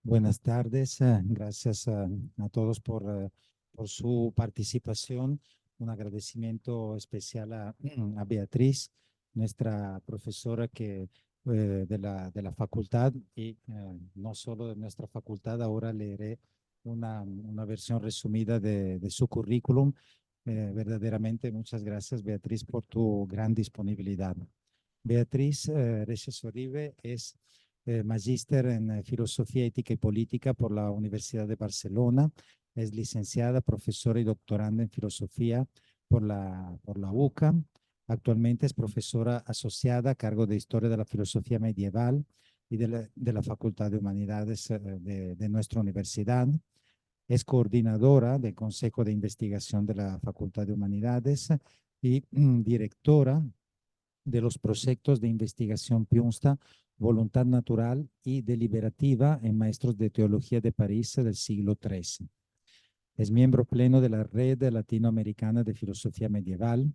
Buenas tardes, gracias a todos por su participación. Un agradecimiento especial a Beatriz, nuestra profesora de la facultad y no solo de nuestra facultad. Ahora leeré una versión resumida de su currículum. Verdaderamente muchas gracias, Beatriz, por tu gran disponibilidad. Beatriz Reyes Oribe es magíster en Filosofía, Ética y Política por la Universidad de Barcelona. Es licenciada, profesora y doctoranda en Filosofía por la UCA. Actualmente es profesora asociada a cargo de Historia de la Filosofía Medieval y de la Facultad de Humanidades de nuestra universidad. Es coordinadora del Consejo de Investigación de la Facultad de Humanidades y directora de los proyectos de investigación PIUNSTA, Voluntad Natural y Deliberativa en Maestros de Teología de París del siglo XIII. Es miembro pleno de la Red Latinoamericana de Filosofía Medieval.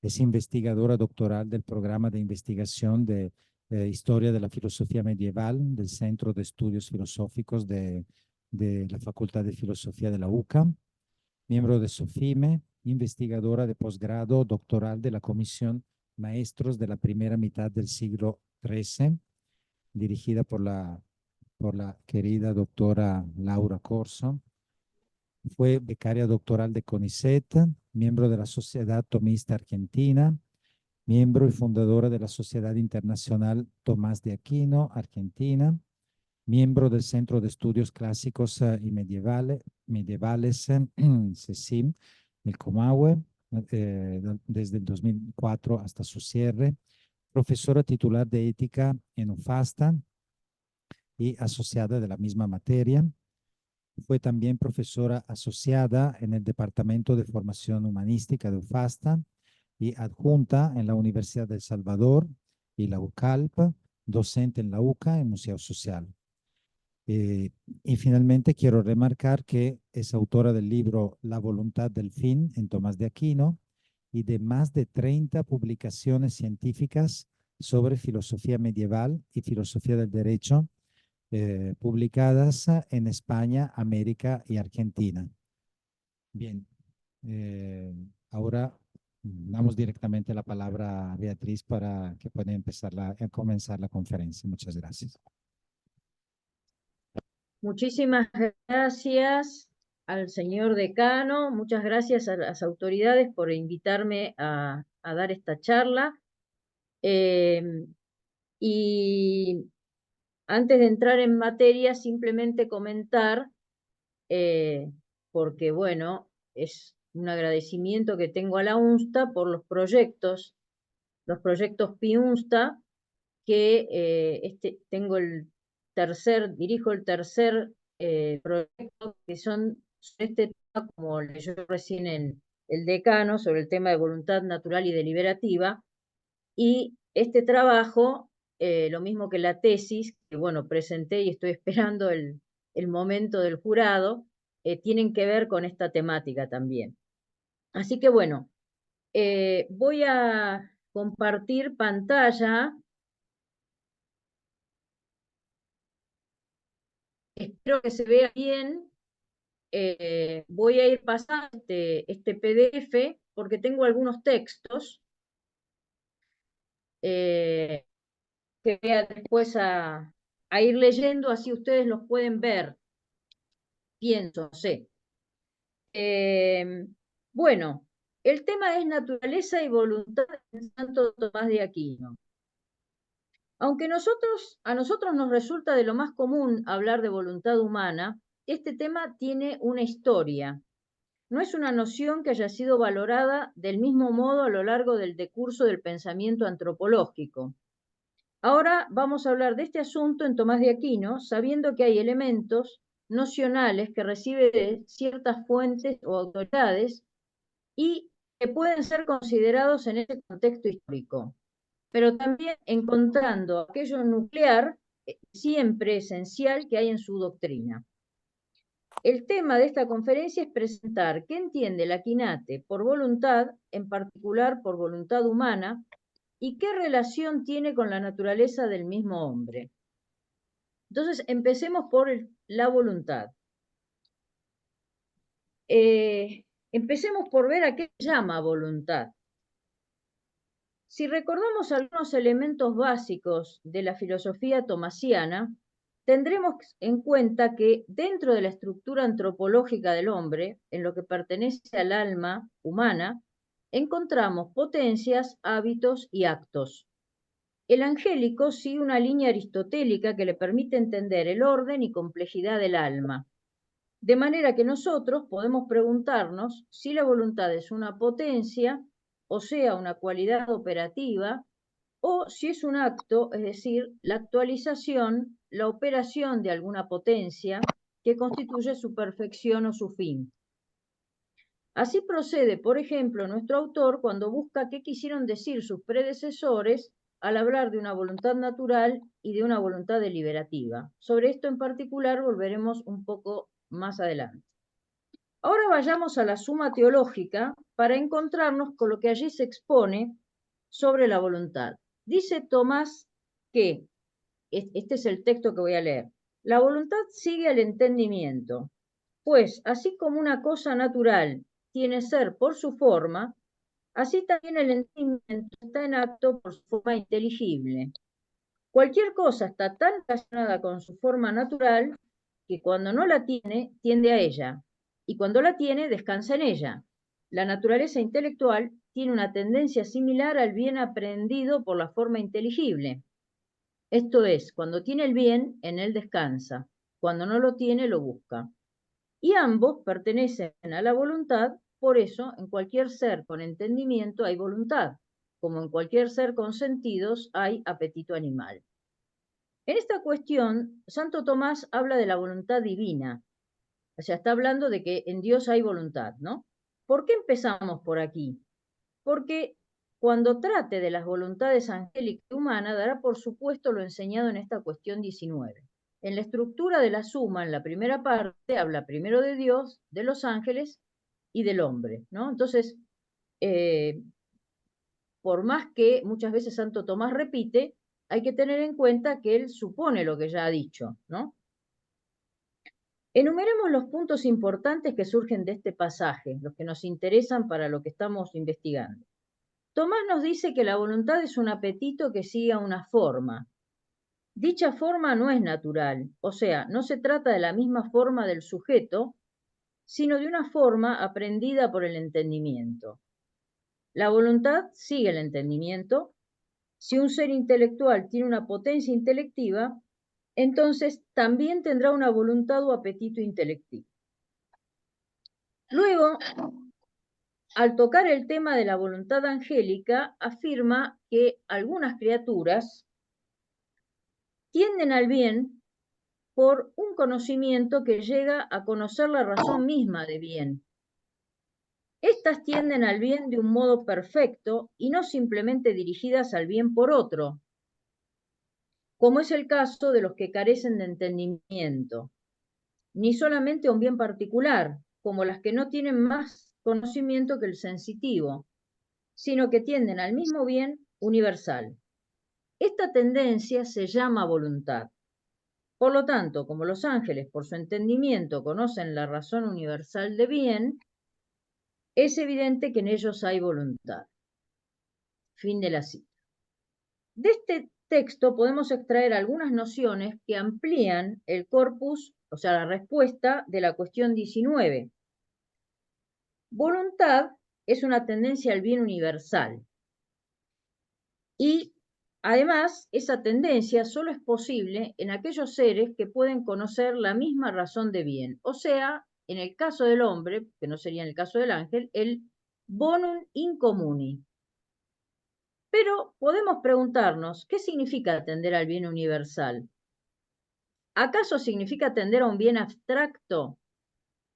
Es investigadora doctoral del programa de investigación de Historia de la Filosofía Medieval del Centro de Estudios Filosóficos de la Facultad de Filosofía de la UCA. Miembro de SOFIME, investigadora de posgrado doctoral de la Comisión Maestros de la primera mitad del siglo XIII, dirigida por la querida doctora Laura Corso. Fue becaria doctoral de CONICET, miembro de la Sociedad Tomista Argentina, miembro y fundadora de la Sociedad Internacional Tomás de Aquino, Argentina, miembro del Centro de Estudios Clásicos y Medievales, CECIM, el Comahue, desde el 2004 hasta su cierre, profesora titular de Ética en UFASTA y asociada de la misma materia. Fue también profesora asociada en el Departamento de Formación Humanística de UFASTA y adjunta en la Universidad de El Salvador y la UCALP, docente en la UCA en Museo Social. Y finalmente quiero remarcar que es autora del libro La voluntad del fin en Tomás de Aquino y de más de 30 publicaciones científicas sobre filosofía medieval y filosofía del derecho, publicadas en España, América y Argentina. Bien, ahora damos directamente la palabra a Beatriz para que pueda comenzar la conferencia. Muchas gracias. Muchísimas gracias al señor decano, muchas gracias a las autoridades por invitarme a dar esta charla. Y antes de entrar en materia, simplemente comentar, porque bueno, es un agradecimiento que tengo a la UNSTA por los proyectos PIUNSTA, que dirijo el tercer proyecto, que son este tema, como leyó recién el decano, sobre el tema de voluntad natural y deliberativa, y este trabajo, lo mismo que la tesis, que bueno, presenté y estoy esperando el momento del jurado, tienen que ver con esta temática también. Así que bueno, voy a compartir pantalla. Espero que se vea bien. Voy a ir pasando este PDF porque tengo algunos textos que voy a después a ir leyendo, así ustedes los pueden ver. Pienso, sé. Bueno, el tema es naturaleza y voluntad de Santo Tomás de Aquino. Aunque a nosotros nos resulta de lo más común hablar de voluntad humana, este tema tiene una historia. No es una noción que haya sido valorada del mismo modo a lo largo del decurso del pensamiento antropológico. Ahora vamos a hablar de este asunto en Tomás de Aquino, sabiendo que hay elementos nocionales que recibe de ciertas fuentes o autoridades y que pueden ser considerados en ese contexto histórico, pero también encontrando aquello nuclear siempre esencial que hay en su doctrina. El tema de esta conferencia es presentar qué entiende el Aquinate por voluntad, en particular por voluntad humana, y qué relación tiene con la naturaleza del mismo hombre. Entonces, empecemos por la voluntad. Empecemos por ver a qué se llama voluntad. Si recordamos algunos elementos básicos de la filosofía tomasiana, tendremos en cuenta que dentro de la estructura antropológica del hombre, en lo que pertenece al alma humana, encontramos potencias, hábitos y actos. El angélico sigue una línea aristotélica que le permite entender el orden y complejidad del alma. De manera que nosotros podemos preguntarnos si la voluntad es una potencia, o sea, una cualidad operativa, o si es un acto, es decir, la actualización, la operación de alguna potencia que constituye su perfección o su fin. Así procede, por ejemplo, nuestro autor cuando busca qué quisieron decir sus predecesores al hablar de una voluntad natural y de una voluntad deliberativa. Sobre esto en particular volveremos un poco más adelante. Ahora vayamos a la Suma Teológica para encontrarnos con lo que allí se expone sobre la voluntad. Dice Tomás que, este es el texto que voy a leer, la voluntad sigue al entendimiento, pues así como una cosa natural tiene ser por su forma, así también el entendimiento está en acto por su forma inteligible. Cualquier cosa está tan relacionada con su forma natural que cuando no la tiene, tiende a ella, y cuando la tiene, descansa en ella. La naturaleza intelectual tiene una tendencia similar al bien aprendido por la forma inteligible. Esto es, cuando tiene el bien, en él descansa, cuando no lo tiene, lo busca. Y ambos pertenecen a la voluntad, por eso en cualquier ser con entendimiento hay voluntad, como en cualquier ser con sentidos hay apetito animal. En esta cuestión, Santo Tomás habla de la voluntad divina, o sea, está hablando de que en Dios hay voluntad, ¿no? ¿Por qué empezamos por aquí? Porque cuando trate de las voluntades angélica y humana, dará por supuesto lo enseñado en esta cuestión 19. En la estructura de la suma, en la primera parte, habla primero de Dios, de los ángeles y del hombre, ¿no? Entonces, por más que muchas veces Santo Tomás repite, hay que tener en cuenta que él supone lo que ya ha dicho, ¿no? Enumeremos los puntos importantes que surgen de este pasaje, los que nos interesan para lo que estamos investigando. Tomás nos dice que la voluntad es un apetito que sigue a una forma. Dicha forma no es natural, o sea, no se trata de la misma forma del sujeto, sino de una forma aprendida por el entendimiento. La voluntad sigue el entendimiento. Si un ser intelectual tiene una potencia intelectiva, entonces también tendrá una voluntad o apetito intelectivo. Luego, al tocar el tema de la voluntad angélica, afirma que algunas criaturas tienden al bien por un conocimiento que llega a conocer la razón misma de bien. Estas tienden al bien de un modo perfecto y no simplemente dirigidas al bien por otro, como es el caso de los que carecen de entendimiento, ni solamente a un bien particular, como las que no tienen más conocimiento que el sensitivo, sino que tienden al mismo bien universal. Esta tendencia se llama voluntad. Por lo tanto, como los ángeles por su entendimiento conocen la razón universal de bien, es evidente que en ellos hay voluntad. Fin de la cita. De este texto podemos extraer algunas nociones que amplían el corpus, o sea, la respuesta de la cuestión 19. Voluntad es una tendencia al bien universal. Y además, esa tendencia solo es posible en aquellos seres que pueden conocer la misma razón de bien. O sea, en el caso del hombre, que no sería en el caso del ángel, el bonum in communi. Pero podemos preguntarnos, ¿qué significa atender al bien universal? ¿Acaso significa atender a un bien abstracto,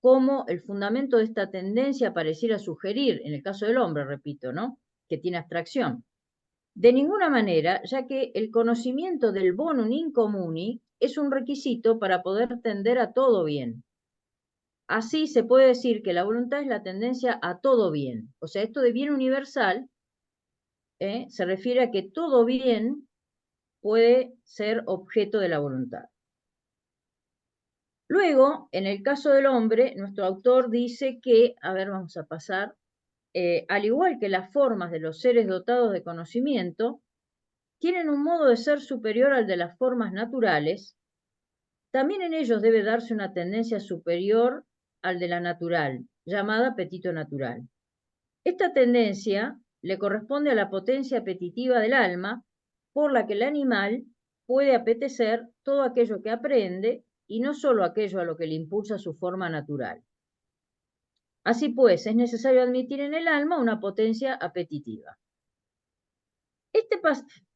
como el fundamento de esta tendencia pareciera sugerir, en el caso del hombre, repito, ¿no? Que tiene abstracción. De ninguna manera, ya que el conocimiento del bonum in communi es un requisito para poder tender a todo bien. Así se puede decir que la voluntad es la tendencia a todo bien. O sea, esto de bien universal se refiere a que todo bien puede ser objeto de la voluntad. Luego, en el caso del hombre, nuestro autor dice que, a ver, vamos a pasar, al igual que las formas de los seres dotados de conocimiento, tienen un modo de ser superior al de las formas naturales, también en ellos debe darse una tendencia superior al de la natural, llamada apetito natural. Esta tendencia le corresponde a la potencia apetitiva del alma, por la que el animal puede apetecer todo aquello que aprende y no solo aquello a lo que le impulsa su forma natural. Así pues, es necesario admitir en el alma una potencia apetitiva.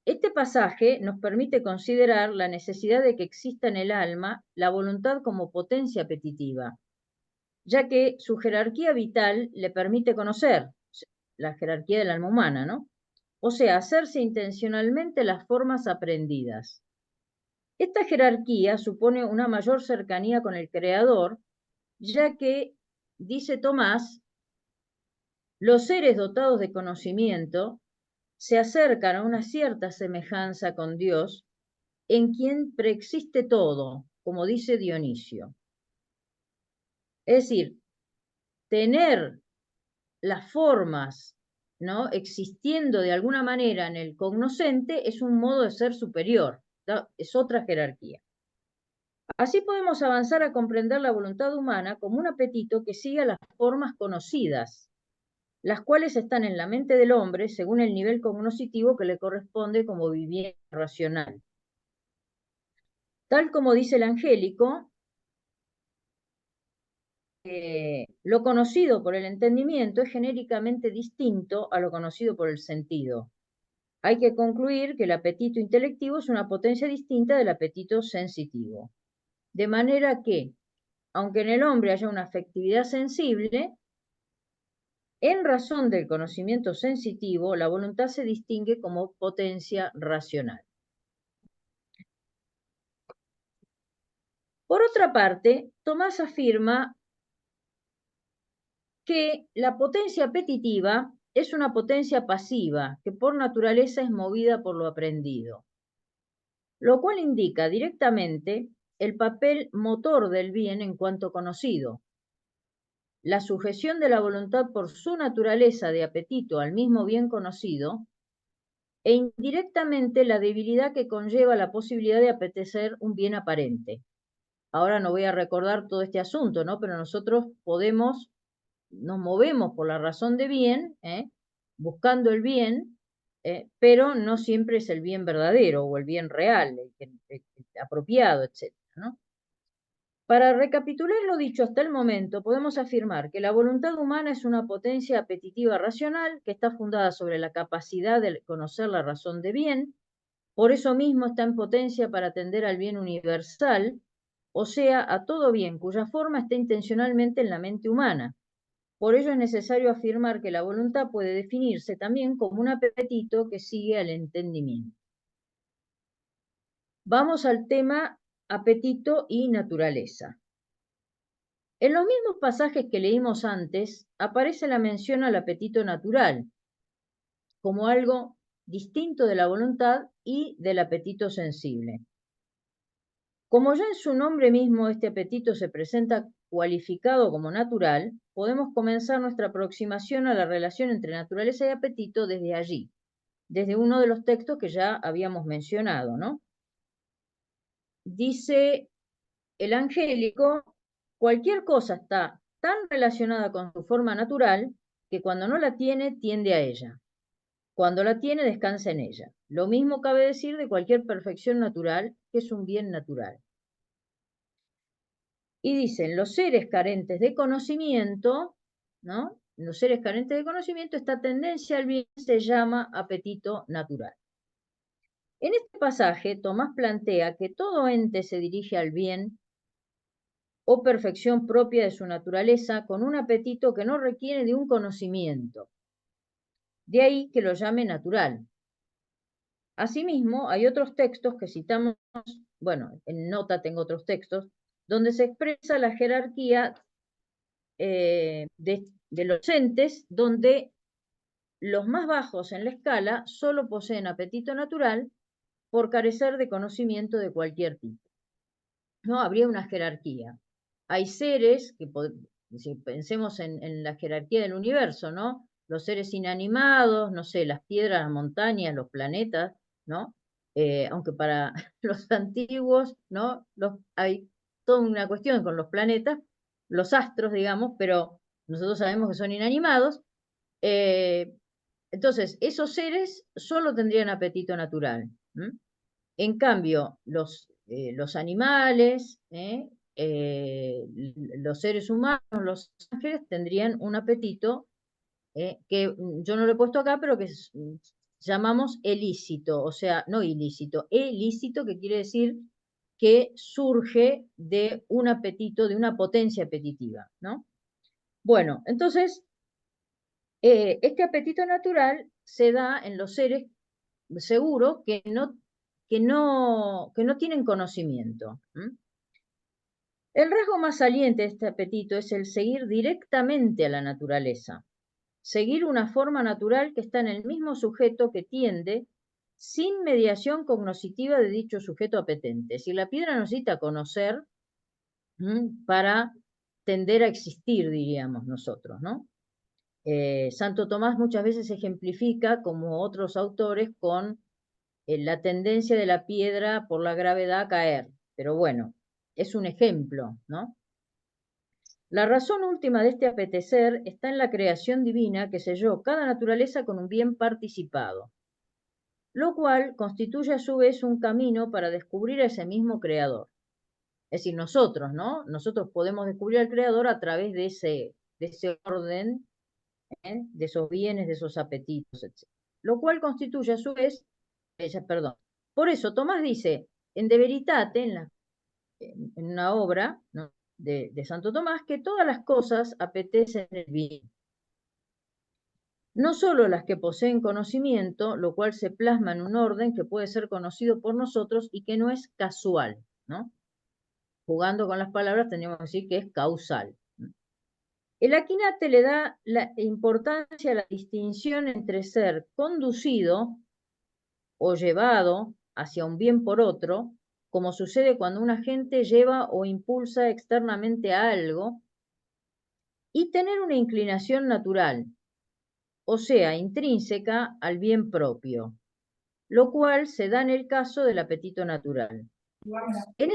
Este pasaje nos permite considerar la necesidad de que exista en el alma la voluntad como potencia apetitiva, ya que su jerarquía vital le permite conocer la jerarquía del alma humana, ¿no? O sea, hacerse intencionalmente las formas aprendidas. Esta jerarquía supone una mayor cercanía con el Creador, ya que, dice Tomás, los seres dotados de conocimiento se acercan a una cierta semejanza con Dios, en quien preexiste todo, como dice Dionisio. Es decir, tener las formas, ¿no?, existiendo de alguna manera en el cognoscente es un modo de ser superior, ¿no? Es otra jerarquía. Así podemos avanzar a comprender la voluntad humana como un apetito que sigue a las formas conocidas, las cuales están en la mente del hombre según el nivel cognoscitivo que le corresponde como vivienda racional. Tal como dice el angélico, lo conocido por el entendimiento es genéricamente distinto a lo conocido por el sentido. Hay que concluir que el apetito intelectivo es una potencia distinta del apetito sensitivo. De manera que, aunque en el hombre haya una afectividad sensible, en razón del conocimiento sensitivo, la voluntad se distingue como potencia racional. Por otra parte, Tomás afirma que la potencia apetitiva es una potencia pasiva que por naturaleza es movida por lo aprendido, lo cual indica directamente el papel motor del bien en cuanto conocido. La sujeción de la voluntad por su naturaleza de apetito al mismo bien conocido e indirectamente la debilidad que conlleva la posibilidad de apetecer un bien aparente. Ahora no voy a recordar todo este asunto, ¿no? Pero nosotros nos movemos por la razón de bien, buscando el bien, pero no siempre es el bien verdadero o el bien real, el apropiado, etc., ¿no? Para recapitular lo dicho hasta el momento, podemos afirmar que la voluntad humana es una potencia apetitiva racional que está fundada sobre la capacidad de conocer la razón de bien, por eso mismo está en potencia para atender al bien universal, o sea, a todo bien cuya forma está intencionalmente en la mente humana. Por ello es necesario afirmar que la voluntad puede definirse también como un apetito que sigue al entendimiento. Vamos al tema apetito y naturaleza. En los mismos pasajes que leímos antes, aparece la mención al apetito natural, como algo distinto de la voluntad y del apetito sensible. Como ya en su nombre mismo este apetito se presenta cualificado como natural, podemos comenzar nuestra aproximación a la relación entre naturaleza y apetito desde allí, desde uno de los textos que ya habíamos mencionado, ¿no? Dice el angélico, cualquier cosa está tan relacionada con su forma natural que cuando no la tiene, tiende a ella. Cuando la tiene, descansa en ella. Lo mismo cabe decir de cualquier perfección natural, que es un bien natural. Y dicen, los seres carentes de conocimiento, ¿no? Los seres carentes de conocimiento, esta tendencia al bien se llama apetito natural. En este pasaje, Tomás plantea que todo ente se dirige al bien o perfección propia de su naturaleza con un apetito que no requiere de un conocimiento. De ahí que lo llame natural. Asimismo, hay otros textos que citamos, bueno, en nota tengo otros textos, donde se expresa la jerarquía de los entes, donde los más bajos en la escala solo poseen apetito natural por carecer de conocimiento de cualquier tipo. No habría una jerarquía. hay seres que, si pensemos en la jerarquía del universo, ¿no? Los seres inanimados, no sé, las piedras, las montañas, los planetas, ¿no? Aunque para los antiguos, ¿no? Hay toda una cuestión con los planetas, los astros, digamos, pero nosotros sabemos que son inanimados. Entonces, esos seres solo tendrían apetito natural. En cambio, los animales, los seres humanos, los ángeles, tendrían un apetito que yo no lo he puesto acá, pero que llamamos ilícito, o sea, no ilícito, ilícito, que quiere decir que surge de un apetito, de una potencia apetitiva, ¿no? Bueno, entonces, este apetito natural se da en los seres seguros que no tienen conocimiento. El rasgo más saliente de este apetito es el seguir directamente a la naturaleza, seguir una forma natural que está en el mismo sujeto que tiende, sin mediación cognoscitiva de dicho sujeto apetente. Si la piedra necesita conocer para tender a existir, diríamos nosotros, ¿no? Santo Tomás muchas veces ejemplifica, como otros autores, con la tendencia de la piedra por la gravedad a caer. Pero bueno, es un ejemplo, ¿no? La razón última de este apetecer está en la creación divina que selló cada naturaleza con un bien participado, lo cual constituye a su vez un camino para descubrir a ese mismo creador. Es decir, nosotros, ¿no? Nosotros podemos descubrir al creador a través de ese orden, de esos bienes, de esos apetitos, etc. Lo cual constituye a su vez, perdón. Por eso Tomás dice, en De Veritate, en una obra, ¿no?, de Santo Tomás, que todas las cosas apetecen el bien. No solo las que poseen conocimiento, lo cual se plasma en un orden que puede ser conocido por nosotros y que no es casual, ¿no? Jugando con las palabras, tendríamos que decir que es causal. El Aquinate le da la importancia a la distinción entre ser conducido o llevado hacia un bien por otro, como sucede cuando un agente lleva o impulsa externamente a algo, y tener una inclinación natural, o sea, intrínseca al bien propio, lo cual se da en el caso del apetito natural. En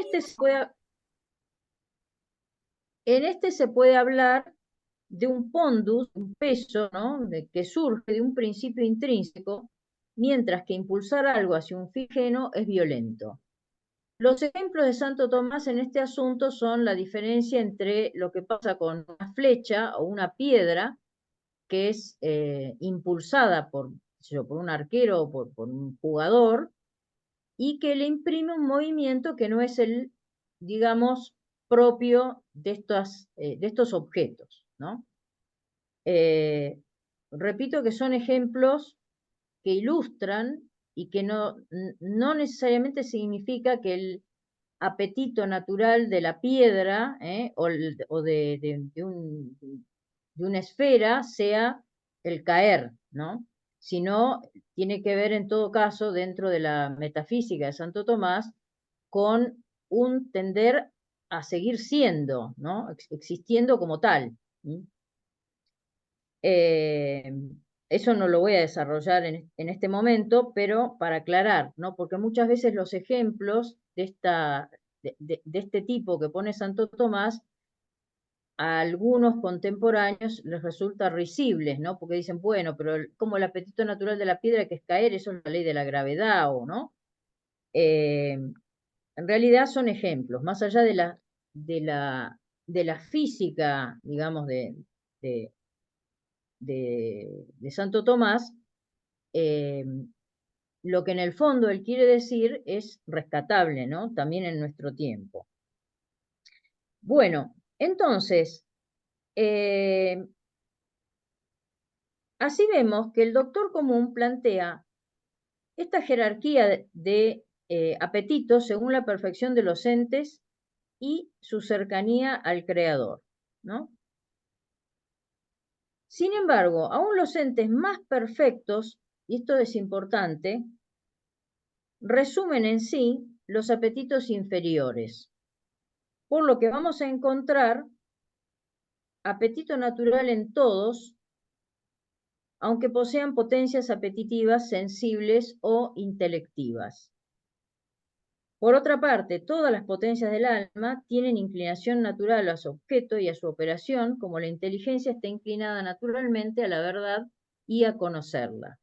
este se puede hablar de un pondus, un peso, ¿no?, que surge de un principio intrínseco, mientras que impulsar algo hacia un fin ajeno es violento. Los ejemplos de Santo Tomás en este asunto son la diferencia entre lo que pasa con una flecha o una piedra, que es impulsada por un arquero o por un jugador, y que le imprime un movimiento que no es el, digamos, propio de estos objetos, ¿no? Repito que son ejemplos que ilustran y que no necesariamente significa que el apetito natural de la piedra o de una esfera sea el caer, ¿no? Sino tiene que ver en todo caso, dentro de la metafísica de Santo Tomás, con un tender a seguir siendo, ¿no?, existiendo como tal. Eso no lo voy a desarrollar en este momento, pero para aclarar, ¿no? Porque muchas veces los ejemplos de este tipo que pone Santo Tomás, a algunos contemporáneos les resulta risibles, ¿no? Porque dicen, bueno, pero como el apetito natural de la piedra, que es caer, eso es la ley de la gravedad, ¿o no? En realidad son ejemplos, más allá de la física, digamos, de Santo Tomás, lo que en el fondo él quiere decir es rescatable, ¿no?, también en nuestro tiempo. Bueno, entonces, así vemos que el doctor común plantea esta jerarquía de apetitos según la perfección de los entes y su cercanía al creador, ¿no? Sin embargo, aún los entes más perfectos, y esto es importante, resumen en sí los apetitos inferiores. por lo que vamos a encontrar apetito natural en todos, aunque posean potencias apetitivas sensibles o intelectivas. Por otra parte, todas las potencias del alma tienen inclinación natural a su objeto y a su operación, como la inteligencia está inclinada naturalmente a la verdad y a conocerla.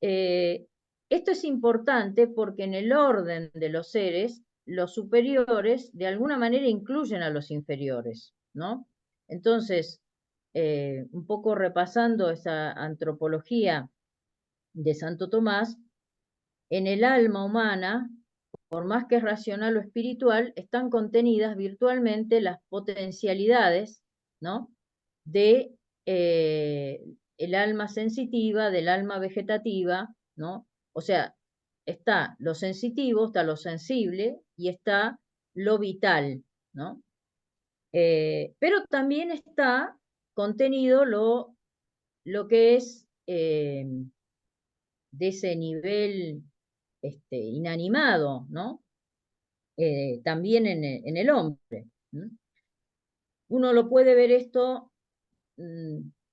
Esto es importante porque en el orden de los seres, los superiores de alguna manera incluyen a los inferiores, ¿no? Entonces, un poco repasando esa antropología de Santo Tomás, en el alma humana, por más que es racional o espiritual, están contenidas virtualmente las potencialidades, ¿no? De el alma sensitiva, del alma vegetativa, ¿no? O sea, está lo sensitivo, está lo sensible y está lo vital, ¿no? Pero también está contenido lo que es de ese nivel inanimado, ¿no? También en el hombre. ¿Mm? Uno lo puede ver esto,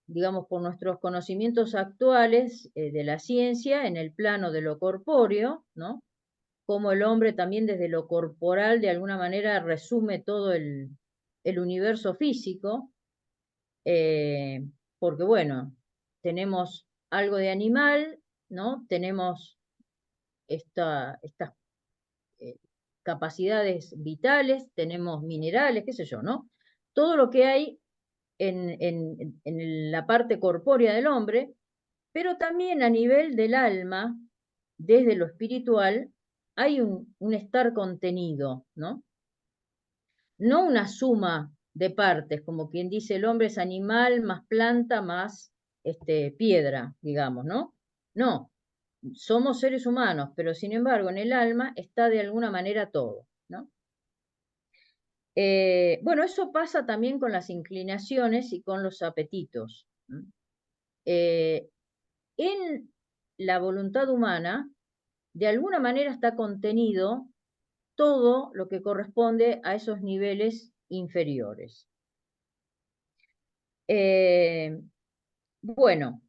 digamos, por nuestros conocimientos actuales de la ciencia en el plano de lo corpóreo, ¿no? Como el hombre también desde lo corporal de alguna manera resume todo el universo físico, porque bueno, tenemos algo de animal, ¿no? Tenemos estas capacidades vitales, tenemos minerales, qué sé yo, ¿no? Todo lo que hay en la parte corpórea del hombre, pero también a nivel del alma, desde lo espiritual, hay un estar contenido, ¿no? No una suma de partes, como quien dice el hombre es animal más planta más piedra, digamos, ¿no? No, somos seres humanos, pero sin embargo en el alma está de alguna manera todo, ¿no? Bueno, eso pasa también con las inclinaciones y con los apetitos. En la voluntad humana, de alguna manera está contenido todo lo que corresponde a esos niveles inferiores. Bueno,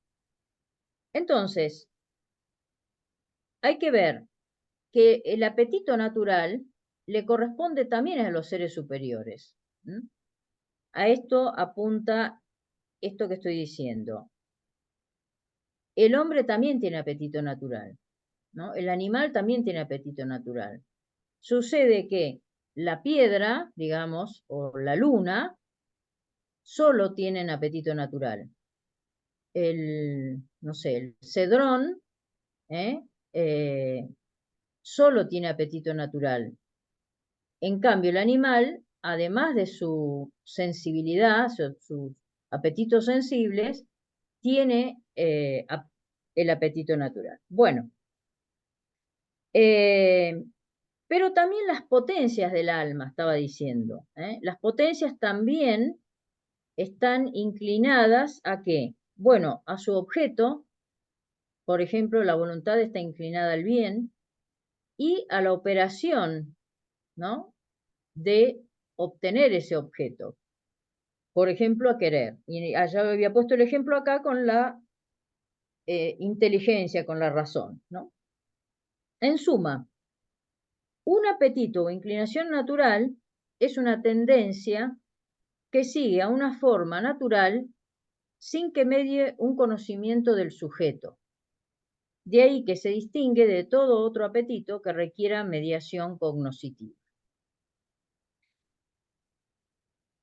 entonces, hay que ver que el apetito natural le corresponde también a los seres superiores. A esto apunta esto que estoy diciendo. El hombre también tiene apetito natural, ¿no? El animal también tiene apetito natural. Sucede que la piedra, digamos, o la luna, solo tienen apetito natural. No sé, el cedrón, solo tiene apetito natural. En cambio, el animal, además de su sensibilidad, sus apetitos sensibles, tiene el apetito natural. Bueno, pero también las potencias del alma, estaba diciendo. Las potencias también están inclinadas a qué? Bueno, a su objeto, por ejemplo, la voluntad está inclinada al bien, y a la operación, ¿no? De obtener ese objeto. Por ejemplo, a querer. Y allá había puesto el ejemplo acá con la inteligencia, con la razón, ¿no? En suma, un apetito o inclinación natural es una tendencia que sigue a una forma natural sin que medie un conocimiento del sujeto. De ahí que se distingue de todo otro apetito que requiera mediación cognoscitiva.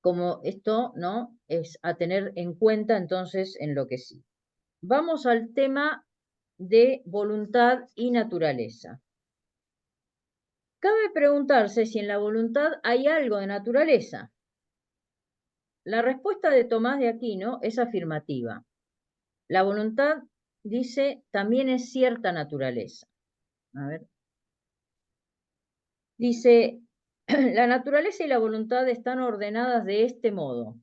Como esto, ¿no? Es a tener en cuenta entonces en lo que sí. Vamos al tema de voluntad y naturaleza. Cabe preguntarse si en la voluntad hay algo de naturaleza. La respuesta de Tomás de Aquino es afirmativa. La voluntad, dice, también es cierta naturaleza. A ver. Dice, la naturaleza y la voluntad están ordenadas de este modo,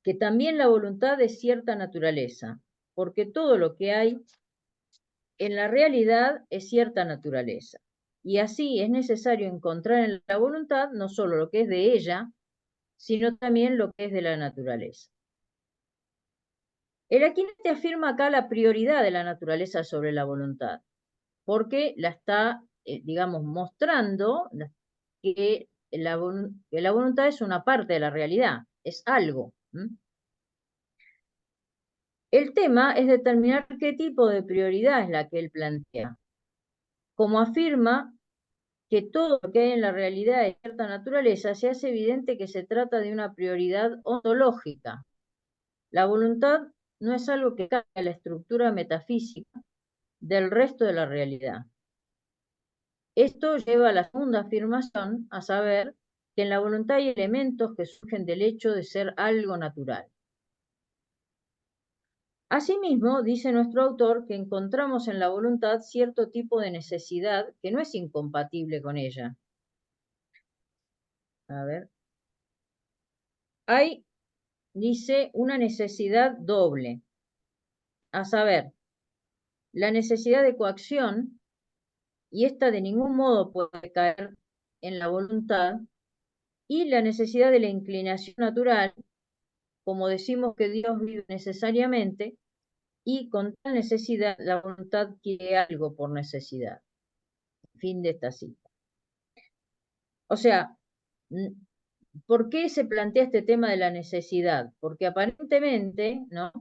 que también la voluntad es cierta naturaleza, porque todo lo que hay en la realidad es cierta naturaleza. y así es necesario encontrar en la voluntad no solo lo que es de ella, sino también lo que es de la naturaleza. El Aquinete afirma acá la prioridad de la naturaleza sobre la voluntad, porque la está, digamos, mostrando que la voluntad es una parte de la realidad, es algo. El tema es determinar qué tipo de prioridad es la que él plantea. Como afirma que todo lo que hay en la realidad de cierta naturaleza, se hace evidente que se trata de una prioridad ontológica. La voluntad no es algo que cambie la estructura metafísica del resto de la realidad. Esto lleva a la segunda afirmación, a saber que en la voluntad hay elementos que surgen del hecho de ser algo natural. Asimismo, dice nuestro autor que encontramos en la voluntad cierto tipo de necesidad que no es incompatible con ella. A ver. Hay, dice, una necesidad doble, a saber, la necesidad de coacción, y esta de ningún modo puede caer en la voluntad, y la necesidad de la inclinación natural, como decimos que Dios vive necesariamente, y con tal necesidad la voluntad quiere algo por necesidad. Fin de esta cita. O sea, ¿por qué se plantea este tema de la necesidad? Porque aparentemente, ¿no?,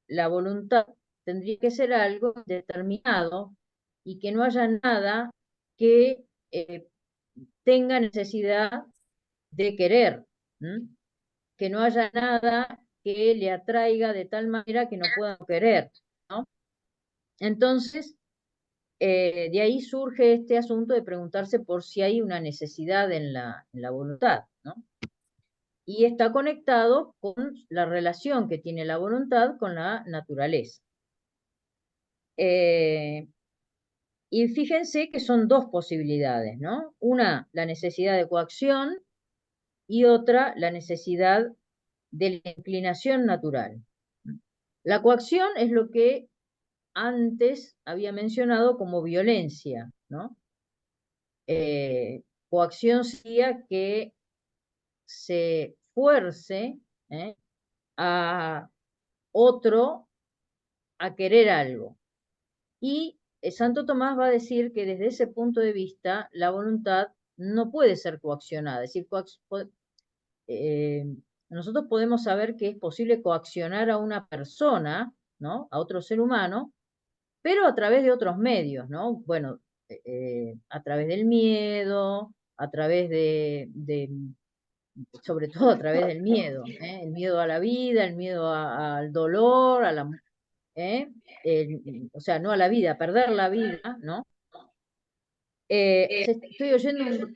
la voluntad tendría que ser algo determinado y que no haya nada que tenga necesidad de querer, que no haya nada que le atraiga de tal manera que no pueda querer, ¿no? Entonces, de ahí surge este asunto de preguntarse por si hay una necesidad en la voluntad, ¿no? Y está conectado con la relación que tiene la voluntad con la naturaleza. Y fíjense que son dos posibilidades, ¿no? Una, la necesidad de coacción, y otra, la necesidad de la inclinación natural. La coacción es lo que antes había mencionado como violencia, ¿no? Coacción sería que se fuerce a otro a querer algo. Y Santo Tomás va a decir que desde ese punto de vista la voluntad no puede ser coaccionada. Es decir, nosotros podemos saber que es posible coaccionar a una persona, ¿no?, a otro ser humano, pero a través de otros medios, ¿no? Bueno, a través del miedo, a través sobre todo a través del miedo, el miedo a la vida, el miedo al dolor, a la, o sea, no a la vida, a perder la vida, ¿no? Estoy oyendo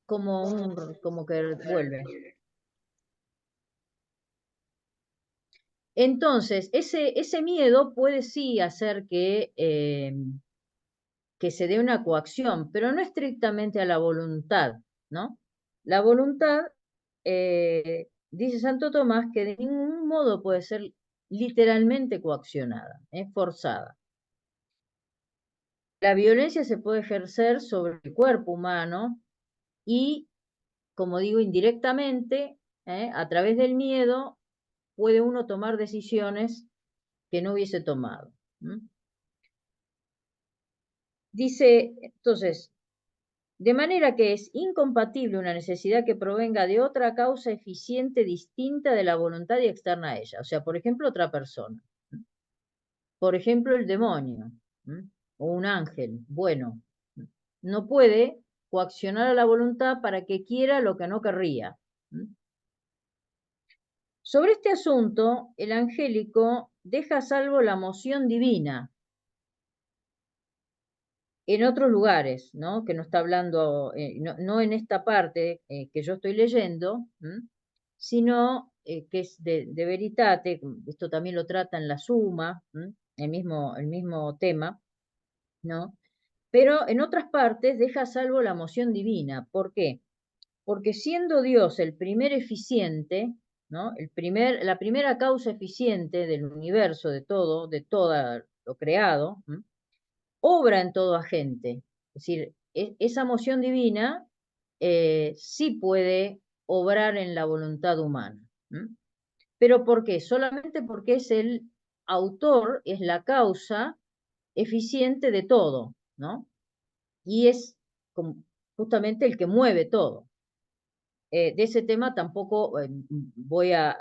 como que vuelve. Entonces, ese miedo puede sí hacer que se dé una coacción, pero no estrictamente a la voluntad, ¿no? La voluntad, dice Santo Tomás, que de ningún modo puede ser literalmente coaccionada, forzada. La violencia se puede ejercer sobre el cuerpo humano y, como digo, indirectamente, a través del miedo, puede uno tomar decisiones que no hubiese tomado. Dice, entonces, de manera que es incompatible una necesidad que provenga de otra causa eficiente distinta de la voluntad y externa a ella. O sea, por ejemplo, otra persona. Por ejemplo, el demonio o un ángel. Bueno, no puede coaccionar a la voluntad para que quiera lo que no querría. Sobre este asunto, el angélico deja a salvo la moción divina en otros lugares, ¿no?, que no está hablando, no en esta parte que yo estoy leyendo, sino que es de Veritate, esto también lo trata en la Suma, el mismo tema, ¿no? Pero en otras partes deja a salvo la moción divina. ¿Por qué? Porque siendo Dios el primer eficiente, ¿no?, la primera causa eficiente del universo, de todo lo creado, obra en todo agente. Es decir, esa moción divina sí puede obrar en la voluntad humana. ¿Pero por qué? Solamente porque es el autor, es la causa eficiente de todo, ¿no? Y es justamente el que mueve todo. De ese tema tampoco voy a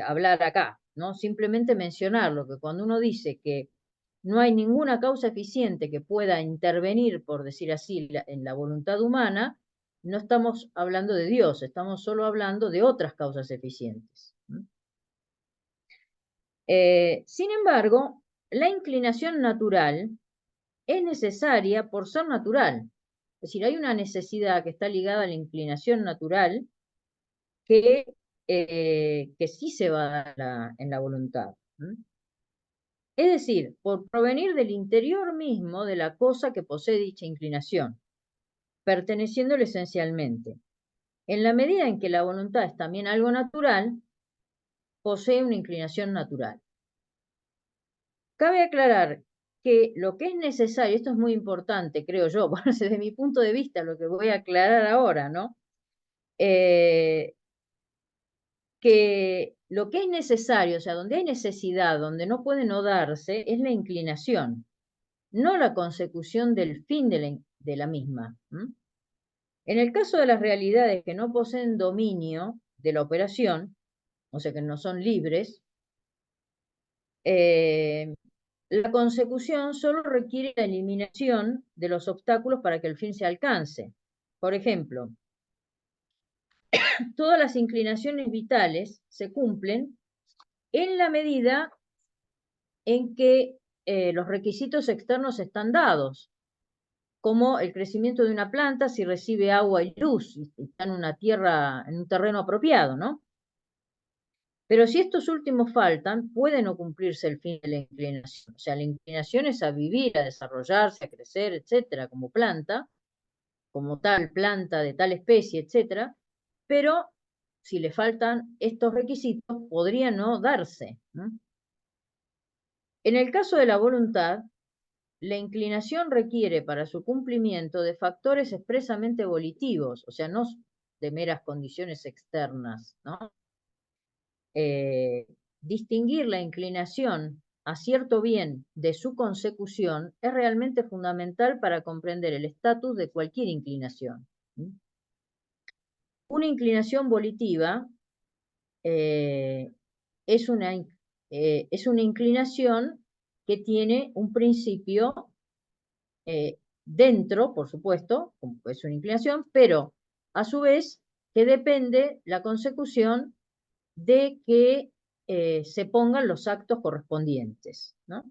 hablar acá, ¿no? Simplemente mencionarlo, que cuando uno dice que no hay ninguna causa eficiente que pueda intervenir, por decir así, en la voluntad humana, no estamos hablando de Dios, estamos solo hablando de otras causas eficientes. Sin embargo, la inclinación natural es necesaria por ser natural. Es decir, hay una necesidad que está ligada a la inclinación natural que sí se va a dar en la voluntad. Es decir, por provenir del interior mismo de la cosa que posee dicha inclinación, perteneciéndole esencialmente. En la medida en que la voluntad es también algo natural, posee una inclinación natural. Cabe aclarar que lo que es necesario, esto es muy importante, creo yo, desde mi punto de vista, lo que voy a aclarar ahora, ¿no? Que lo que es necesario, o sea, donde hay necesidad, donde no puede no darse, es la inclinación, no la consecución del fin de la misma. En el caso de las realidades que no poseen dominio de la operación, o sea, que no son libres, la consecución solo requiere la eliminación de los obstáculos para que el fin se alcance. Por ejemplo, todas las inclinaciones vitales se cumplen en la medida en que los requisitos externos están dados, como el crecimiento de una planta si recibe agua y luz, y está en una tierra, en un terreno apropiado, ¿no? Pero si estos últimos faltan, puede no cumplirse el fin de la inclinación. O sea, la inclinación es a vivir, a desarrollarse, a crecer, etcétera, como planta, como tal planta de tal especie, etcétera, pero si le faltan estos requisitos, podría no darse. En el caso de la voluntad, la inclinación requiere para su cumplimiento de factores expresamente volitivos, o sea, no de meras condiciones externas, ¿no? Distinguir la inclinación a cierto bien de su consecución es realmente fundamental para comprender el estatus de cualquier inclinación. Una inclinación volitiva es una inclinación que tiene un principio dentro, por supuesto, como es una inclinación, pero a su vez que depende la consecución de que se pongan los actos correspondientes, ¿no?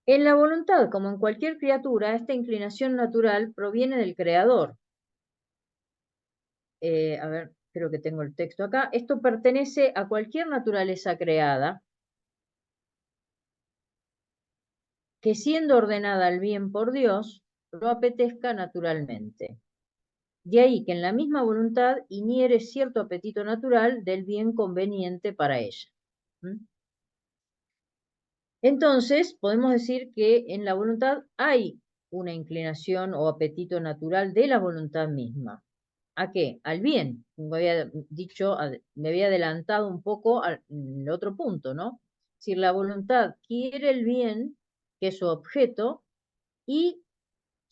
En la voluntad, como en cualquier criatura, esta inclinación natural proviene del Creador. A ver, creo que tengo el texto acá. Esto pertenece a cualquier naturaleza creada que, siendo ordenada al bien por Dios, lo apetezca naturalmente. De ahí que en la misma voluntad iniere cierto apetito natural del bien conveniente para ella. Entonces, podemos decir que en la voluntad hay una inclinación o apetito natural de la voluntad misma. ¿A qué? Al bien. Como había dicho, me había adelantado un poco al otro punto, ¿no? Si la voluntad quiere el bien, que es su objeto, y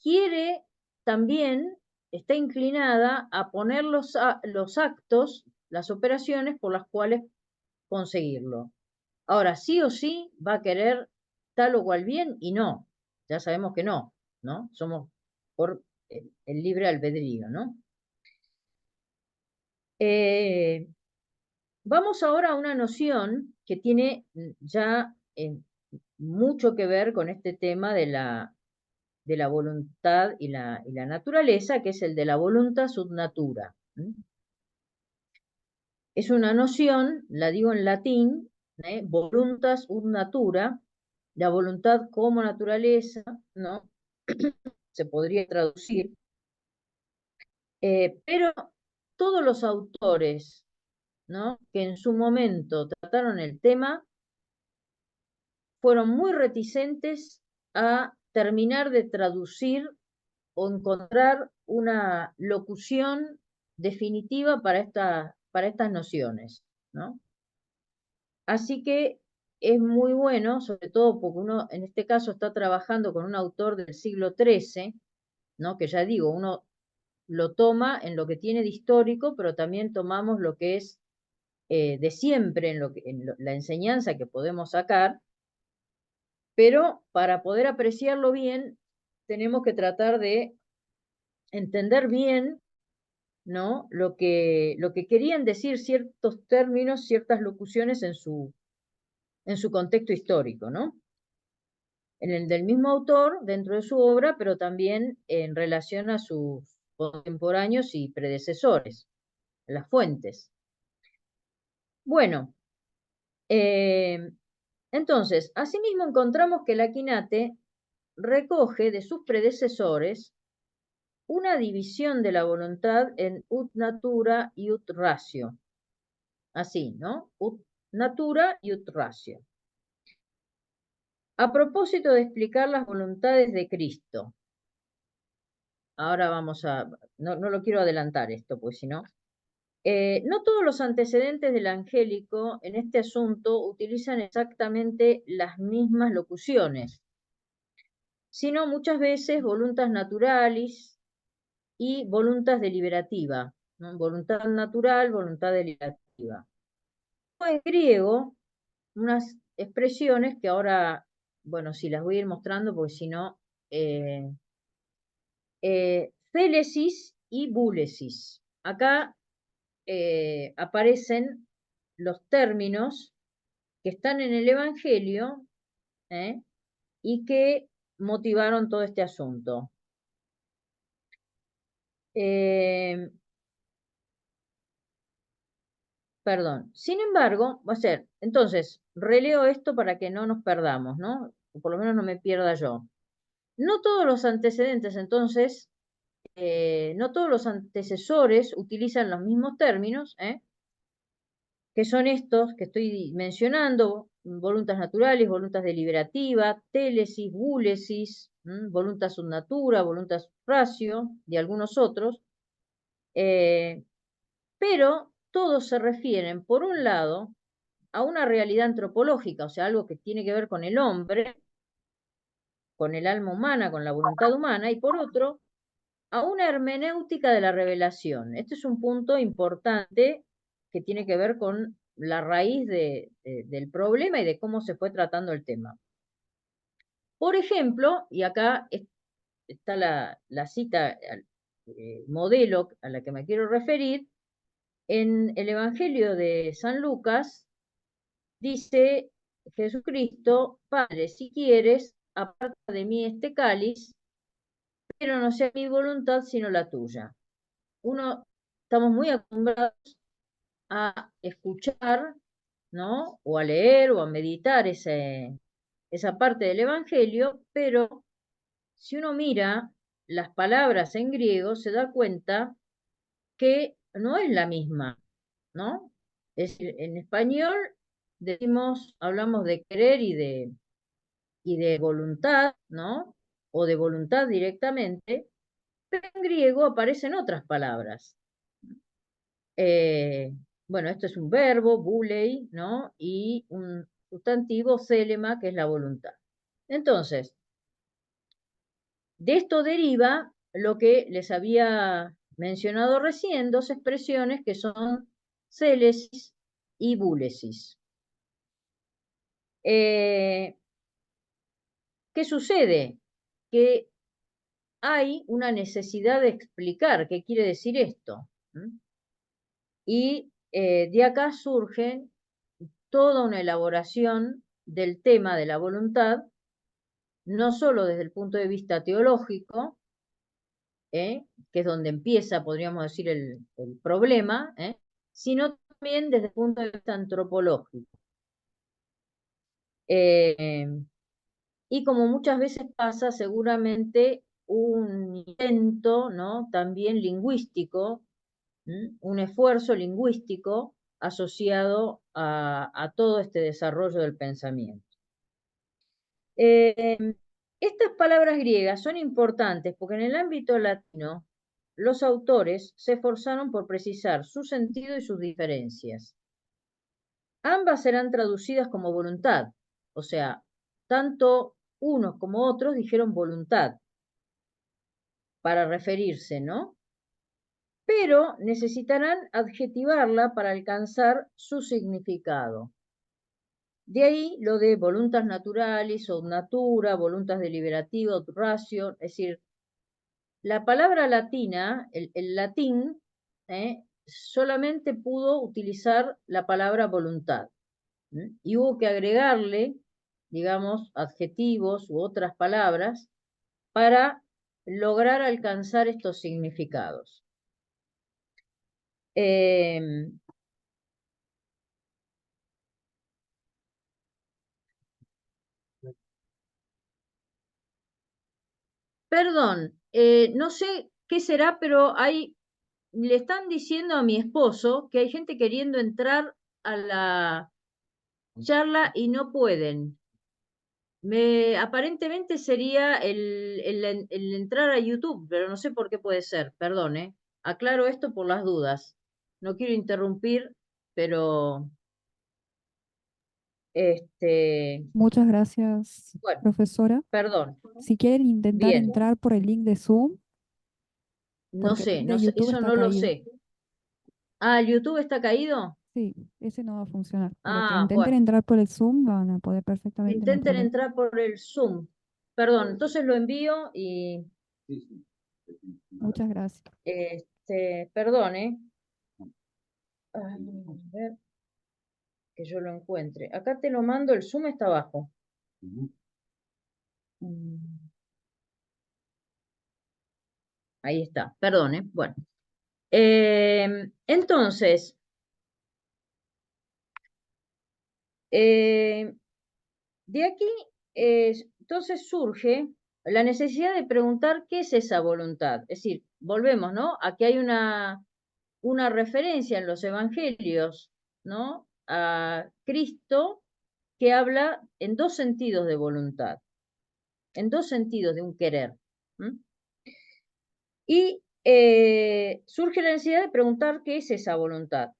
quiere también, está inclinada a poner los actos, las operaciones por las cuales conseguirlo. Ahora, sí o sí va a querer tal o cual bien y no. Ya sabemos que no, ¿no? Somos por el libre albedrío, ¿no? Vamos ahora a una noción que tiene ya mucho que ver con este tema de la voluntad y la naturaleza, que es el de la voluntas ut natura. Es una noción, la digo en latín, voluntas ut natura, la voluntad como naturaleza, ¿no? Se podría traducir, pero todos los autores, ¿no?, que en su momento trataron el tema, fueron muy reticentes a terminar de traducir o encontrar una locución definitiva para estas nociones, ¿no? Así que es muy bueno, sobre todo porque uno en este caso está trabajando con un autor del siglo XIII, ¿no? Que ya digo, uno lo toma en lo que tiene de histórico, pero también tomamos lo que es de siempre, la enseñanza que podemos sacar, pero para poder apreciarlo bien, tenemos que tratar de entender bien, ¿no? Lo que querían decir ciertos términos, ciertas locuciones en su contexto histórico, ¿no? En el del mismo autor, dentro de su obra, pero también en relación a sus contemporáneos y predecesores, las fuentes. Bueno, entonces, asimismo encontramos que la Quinate recoge de sus predecesores una división de la voluntad en ut natura y ut ratio. Así, ¿no? Ut natura y ut ratio. A propósito de explicar las voluntades de Cristo. Ahora vamos a, no lo quiero adelantar esto, pues si no. No todos los antecedentes del angélico en este asunto utilizan exactamente las mismas locuciones, sino muchas veces voluntas naturalis y voluntas deliberativa, ¿no? Voluntad natural, voluntad deliberativa. En griego, unas expresiones que ahora, bueno, sí las voy a ir mostrando porque si no, célesis y búlesis. Acá aparecen los términos que están en el Evangelio ¿eh? Y que motivaron todo este asunto. Perdón. Sin embargo, va a ser, entonces, releo esto para que no nos perdamos, ¿no? O por lo menos no me pierda yo. No todos los antecedentes, entonces, no todos los antecesores utilizan los mismos términos, que son estos que estoy mencionando, voluntas naturales, voluntas deliberativa, télesis, búlesis, voluntas sub natura, voluntas ratio, y algunos otros, pero todos se refieren, por un lado, a una realidad antropológica, o sea, algo que tiene que ver con el hombre, con el alma humana, con la voluntad humana, y por otro, a una hermenéutica de la revelación. Este es un punto importante que tiene que ver con la raíz del problema y de cómo se fue tratando el tema. Por ejemplo, y acá está la cita modelo a la que me quiero referir, en el Evangelio de San Lucas dice Jesucristo: Padre, si quieres, aparta de mí este cáliz, pero no sea mi voluntad sino la tuya. Estamos muy acostumbrados a escuchar, ¿no? O a leer o a meditar esa parte del Evangelio, pero si uno mira las palabras en griego, se da cuenta que no es la misma, ¿no? Es decir, en español hablamos de querer y de voluntad, ¿no? O de voluntad directamente, pero en griego aparecen otras palabras. Bueno, esto es un verbo, bulei, ¿no? Y un sustantivo, célema, que es la voluntad. Entonces, de esto deriva lo que les había mencionado recién, dos expresiones que son célesis y búlesis. ¿Qué sucede? Que hay una necesidad de explicar qué quiere decir esto. Y de acá surge toda una elaboración del tema de la voluntad, no solo desde el punto de vista teológico, que es donde empieza, podríamos decir, el problema, sino también desde el punto de vista antropológico. Y como muchas veces pasa, seguramente un intento, ¿no? También lingüístico, un esfuerzo lingüístico asociado a todo este desarrollo del pensamiento. Estas palabras griegas son importantes porque en el ámbito latino los autores se esforzaron por precisar su sentido y sus diferencias. Ambas serán traducidas como voluntad, o sea, tanto unos como otros dijeron voluntad para referirse, ¿no? Pero necesitarán adjetivarla para alcanzar su significado. De ahí lo de voluntas naturalis, o natura, voluntas deliberativa, o ratio, es decir, la palabra latina, el latín, solamente pudo utilizar la palabra voluntad. Y hubo que agregarle, digamos, adjetivos u otras palabras para lograr alcanzar estos significados. Perdón, no sé qué será, pero le están diciendo a mi esposo que hay gente queriendo entrar a la charla y no pueden. Aparentemente sería el entrar a YouTube, pero no sé por qué puede ser, perdón, ¿eh? Aclaro esto por las dudas. No quiero interrumpir, pero Muchas gracias, bueno, profesora. perdón. Si quieren intentar Bien, entrar por el link de Zoom, no porque el sé, link no de sé, YouTube eso está no lo caído. sé. Ah, ¿el YouTube está caído? Sí, ese no va a funcionar. Pero que Ah, intenten bueno, entrar por el Zoom, van a poder perfectamente, no hay intenten problema. entrar por el Zoom. Perdón, entonces lo envío y Muchas gracias. perdón, ¿eh? A ver, que yo lo encuentre. Acá te lo mando, el Zoom está abajo. Mm, Ahí está, perdón, ¿eh? Bueno. Entonces, de aquí, entonces surge la necesidad de preguntar qué es esa voluntad. Es decir, volvemos, ¿no? Aquí hay una referencia en los evangelios, ¿no? A Cristo que habla en dos sentidos de voluntad, en dos sentidos de un querer. Y surge la necesidad de preguntar qué es esa voluntad,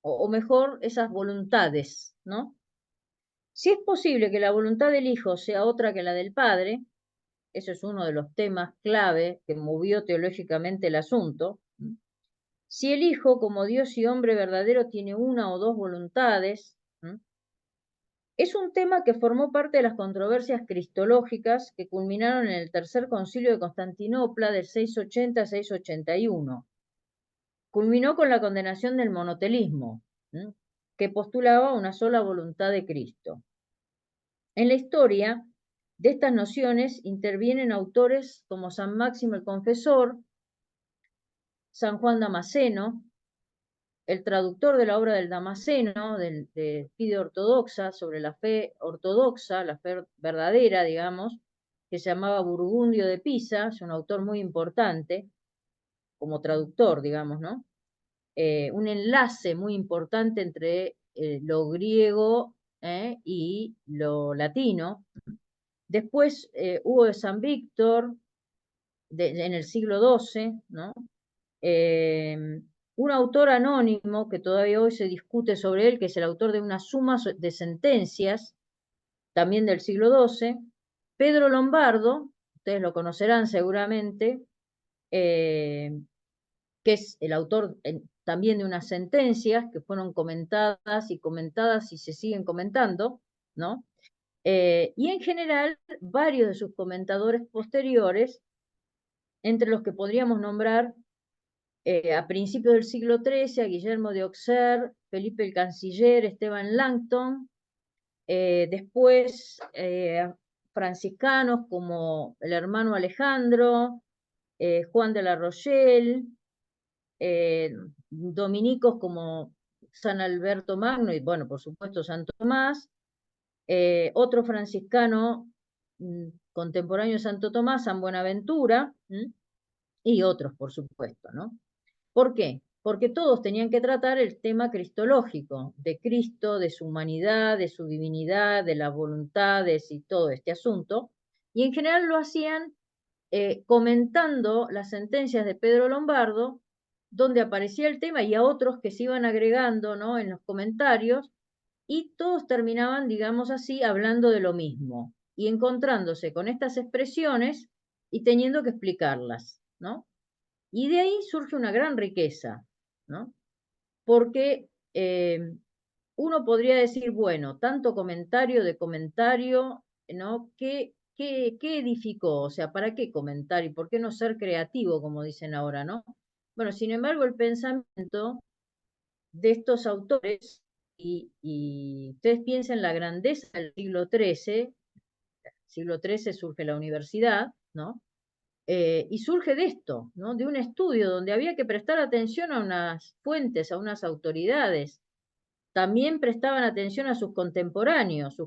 o mejor, esas voluntades, ¿no? Si es posible que la voluntad del Hijo sea otra que la del Padre, eso es uno de los temas clave que movió teológicamente el asunto. Si el Hijo, como Dios y hombre verdadero, tiene una o dos voluntades, es un tema que formó parte de las controversias cristológicas que culminaron en el Tercer Concilio de Constantinopla del 680-681. Culminó con la condenación del monotelismo, que postulaba una sola voluntad de Cristo. En la historia de estas nociones intervienen autores como San Máximo el Confesor, San Juan Damasceno, el traductor de la obra del Damasceno, de Fide Ortodoxa, sobre la fe ortodoxa, la fe verdadera, digamos, que se llamaba Burgundio de Pisa, es un autor muy importante, como traductor, digamos, ¿no? Un enlace muy importante entre lo griego y lo latino. Después hubo de San Víctor, en el siglo XII, ¿no? Un autor anónimo que todavía hoy se discute sobre él, que es el autor de una suma de sentencias, también del siglo XII, Pedro Lombardo, ustedes lo conocerán seguramente, que es el autor también de unas sentencias que fueron comentadas y se siguen comentando, ¿no? Y en general, varios de sus comentadores posteriores, entre los que podríamos nombrar a principios del siglo XIII a Guillermo de Auxerre, Felipe el Canciller, Esteban Langton, después franciscanos como el hermano Alejandro, Juan de la Rochelle, dominicos como San Alberto Magno y, bueno, por supuesto, San Tomás, otro franciscano contemporáneo de Santo Tomás, San Buenaventura, y otros, por supuesto, ¿no? ¿Por qué? porque todos tenían que tratar el tema cristológico, de Cristo, de su humanidad, de su divinidad, de las voluntades y todo este asunto, y en general lo hacían comentando las sentencias de Pedro Lombardo, donde aparecía el tema y a otros que se iban agregando, ¿no?, en los comentarios, y todos terminaban, digamos así, hablando de lo mismo y encontrándose con estas expresiones y teniendo que explicarlas, ¿no? Y de ahí surge una gran riqueza, ¿no? Porque uno podría decir, bueno, tanto comentario de comentario, ¿no? ¿Qué edificó? O sea, ¿para qué comentar y por qué no ser creativo, como dicen ahora, ¿no? Bueno, sin embargo, el pensamiento de estos autores, y ustedes piensen la grandeza del siglo XIII surge la universidad, ¿no? Y surge de esto, ¿no? De un estudio donde había que prestar atención a unas fuentes, a unas autoridades. También prestaban atención a sus contemporáneos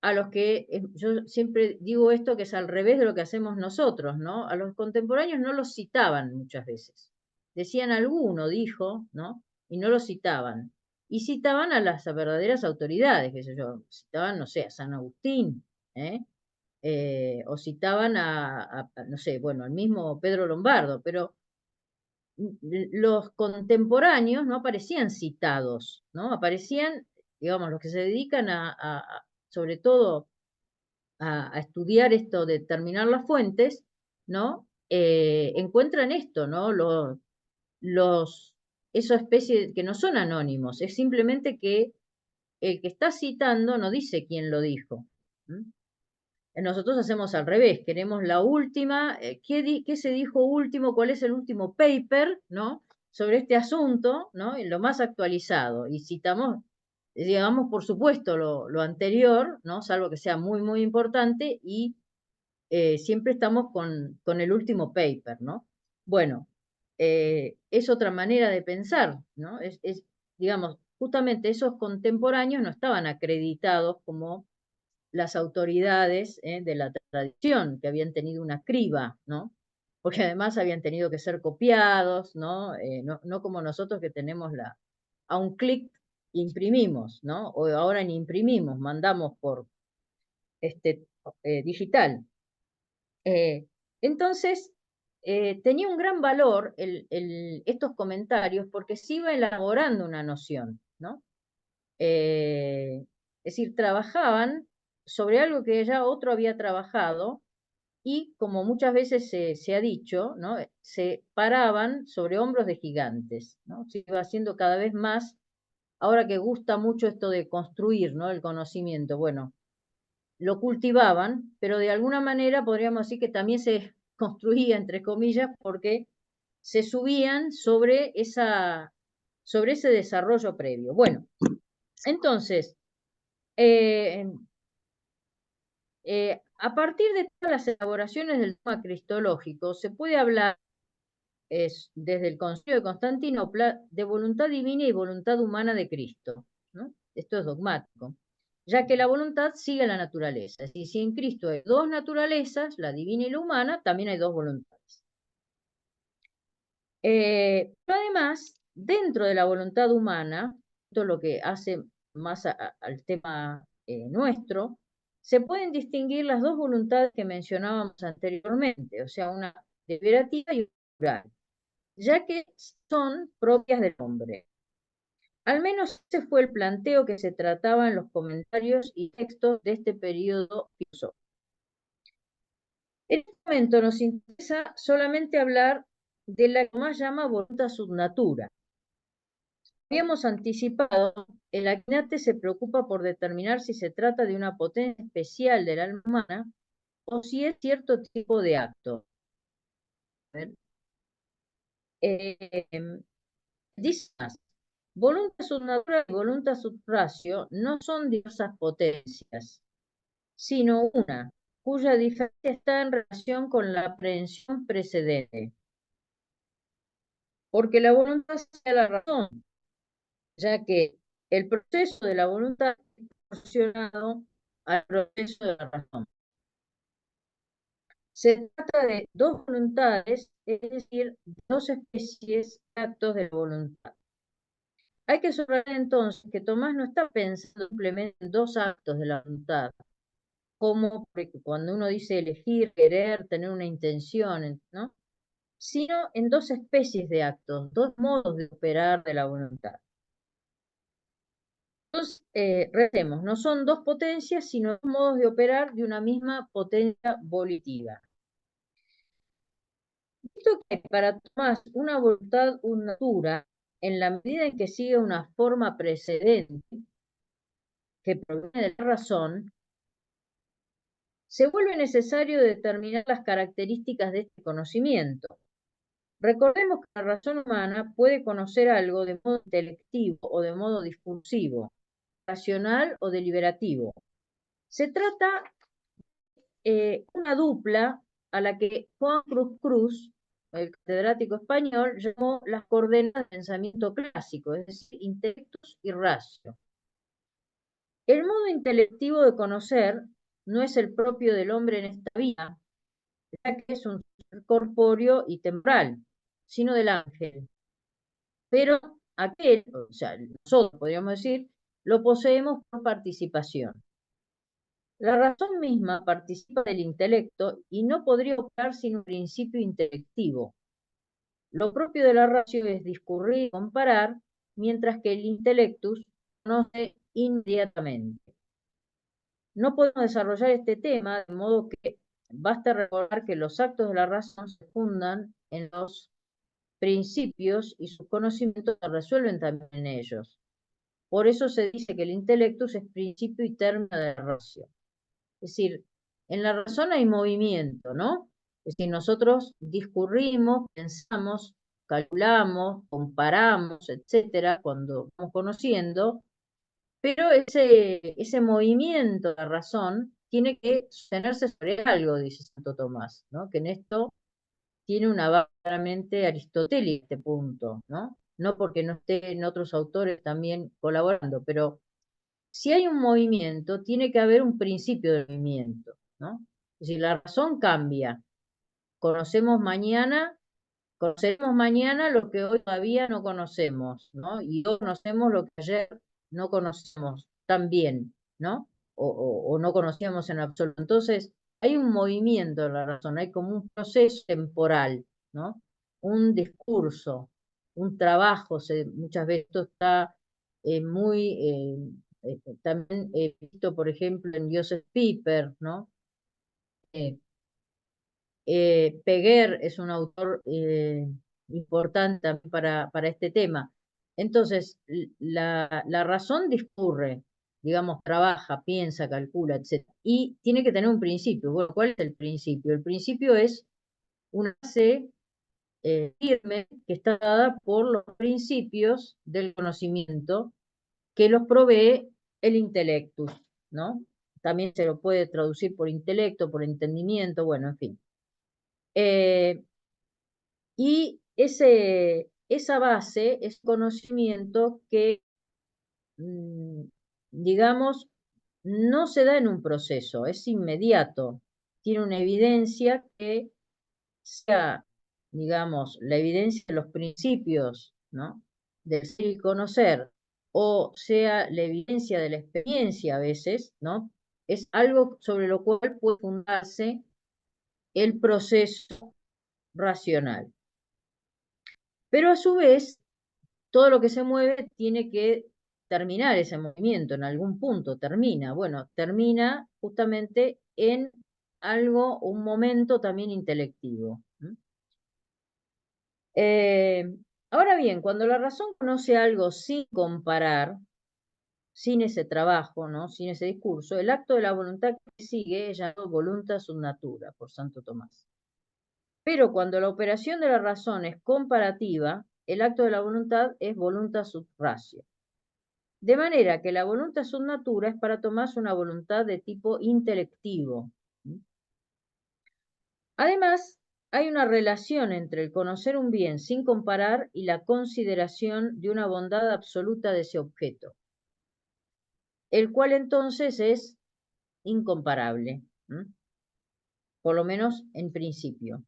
a los que, yo siempre digo esto que es al revés de lo que hacemos nosotros, ¿no? A los contemporáneos no los citaban muchas veces. Decían alguno, dijo, ¿no? Y no los citaban. Y citaban a las verdaderas autoridades, qué sé yo, citaban, no sé, a San Agustín, ¿eh? O citaban no sé, bueno, al mismo Pedro Lombardo, pero los contemporáneos no aparecían citados, ¿no? Aparecían, digamos, los que se dedican sobre todo a estudiar esto, determinar las fuentes, ¿no? Encuentran esto, ¿no? Esa especie que no son anónimos, es simplemente que el que está citando no dice quién lo dijo. Nosotros hacemos al revés, queremos la última, ¿qué se dijo último? ¿Cuál es el último paper, ¿no?, sobre este asunto, ¿no?, y lo más actualizado, y citamos, digamos, por supuesto, lo anterior, ¿no?, salvo que sea muy, muy importante, y siempre estamos con el último paper, ¿no? Bueno, es otra manera de pensar, ¿no? Digamos, justamente esos contemporáneos no estaban acreditados como las autoridades de la tradición, que habían tenido una criba, ¿no? Porque además habían tenido que ser copiados, ¿no? No como nosotros que tenemos a un clic imprimimos, ¿no? O ahora ni imprimimos, mandamos por digital. Entonces, tenía un gran valor estos comentarios porque se iba elaborando una noción, ¿no? Es decir, trabajaban sobre algo que ya otro había trabajado y, como muchas veces se ha dicho, ¿no?, se paraban sobre hombros de gigantes, ¿no? Se iba haciendo cada vez más, ahora que gusta mucho esto de construir, ¿no?, el conocimiento, bueno, lo cultivaban, pero de alguna manera podríamos decir que también se construía, entre comillas, porque se subían sobre ese desarrollo previo. Bueno, entonces, eh, a partir de todas las elaboraciones del tema cristológico, se puede hablar, desde el Concilio de Constantinopla, de voluntad divina y voluntad humana de Cristo, ¿no? Esto es dogmático, ya que la voluntad sigue la naturaleza. Es decir, si en Cristo hay dos naturalezas, la divina y la humana, también hay dos voluntades. Pero además, dentro de la voluntad humana, esto es lo que hace más al tema nuestro, se pueden distinguir las dos voluntades que mencionábamos anteriormente, o sea, una deliberativa y una natural, ya que son propias del hombre. Al menos ese fue el planteo que se trataba en los comentarios y textos de este periodo filosófico. En este momento nos interesa solamente hablar de la que más llama voluntad subnatura. Habíamos anticipado, el Aquinate se preocupa por determinar si se trata de una potencia especial del alma humana o si es cierto tipo de acto. Dice más, voluntad subnatura y voluntad subratio no son diversas potencias, sino una, cuya diferencia está en relación con la aprehensión precedente. Porque la voluntad sea la razón, ya que el proceso de la voluntad es proporcionado al proceso de la razón. Se trata de dos voluntades, es decir, dos especies de actos de la voluntad. Hay que subrayar entonces que Tomás no está pensando simplemente en dos actos de la voluntad, como cuando uno dice elegir, querer, tener una intención, ¿no? Sino en dos especies de actos, dos modos de operar de la voluntad. Entonces, recordemos, no son dos potencias, sino dos modos de operar de una misma potencia volitiva. Esto que para Tomás una voluntad, una natura, en la medida en que sigue una forma precedente que proviene de la razón, se vuelve necesario determinar las características de este conocimiento. Recordemos que la razón humana puede conocer algo de modo intelectivo o de modo discursivo, racional o deliberativo. Se trata una dupla a la que Juan Cruz Cruz, el catedrático español, llamó las coordenadas del pensamiento clásico, es decir, intellectus y ratio. El modo intelectivo de conocer no es el propio del hombre en esta vida, ya que es un ser corpóreo y temporal, sino del ángel. Pero aquel, o sea, nosotros podríamos decir, lo poseemos por participación. La razón misma participa del intelecto y no podría operar sin un principio intelectivo. Lo propio de la ratio es discurrir y comparar, mientras que el intellectus conoce inmediatamente. No podemos desarrollar este tema, de modo que basta recordar que los actos de la razón se fundan en los principios y sus conocimientos se resuelven también en ellos. Por eso se dice que el intellectus es principio y término de la ratio. Es decir, en la razón hay movimiento, ¿no? Es decir, nosotros discurrimos, pensamos, calculamos, comparamos, etcétera, cuando vamos conociendo, pero ese movimiento de la razón tiene que sostenerse sobre algo, dice Santo Tomás, ¿no? Que en esto tiene una base claramente aristotélica este punto, ¿no? No porque no estén otros autores también colaborando, pero si hay un movimiento, tiene que haber un principio de movimiento, ¿no? Es decir, la razón cambia. Conoceremos mañana lo que hoy todavía no conocemos, ¿no? Y hoy conocemos lo que ayer no conocemos tan bien, ¿no? O no conocíamos en absoluto. Entonces, hay un movimiento de la razón, hay como un proceso temporal, ¿no? Un discurso, un trabajo, muchas veces esto está también visto, por ejemplo, en Joseph Pieper, ¿no? Eh, Peguer es un autor importante para este tema. Entonces, la razón discurre, digamos, trabaja, piensa, calcula, etc. Y tiene que tener un principio. Bueno, ¿cuál es el principio? El principio es una base firme que está dada por los principios del conocimiento que los provee el intelectus, ¿no? También se lo puede traducir por intelecto, por entendimiento, bueno, en fin. Y esa base es conocimiento que, digamos, no se da en un proceso, es inmediato. Tiene una evidencia que sea, digamos, la evidencia de los principios, ¿no? Del ser y conocer, o sea, la evidencia de la experiencia a veces, ¿no? Es algo sobre lo cual puede fundarse el proceso racional. Pero a su vez, todo lo que se mueve tiene que terminar ese movimiento, en algún punto termina. Bueno, termina justamente en algo, un momento también intelectivo. Ahora bien, cuando la razón conoce algo sin comparar, sin ese trabajo, ¿no? Sin ese discurso, el acto de la voluntad que sigue es llamado voluntas sub natura por Santo Tomás. Pero cuando la operación de la razón es comparativa, el acto de la voluntad es voluntas sub ratio. De manera que la voluntad sub natura es para Tomás una voluntad de tipo intelectivo. Además, hay una relación entre el conocer un bien sin comparar y la consideración de una bondad absoluta de ese objeto, el cual entonces es incomparable. por lo menos en principio.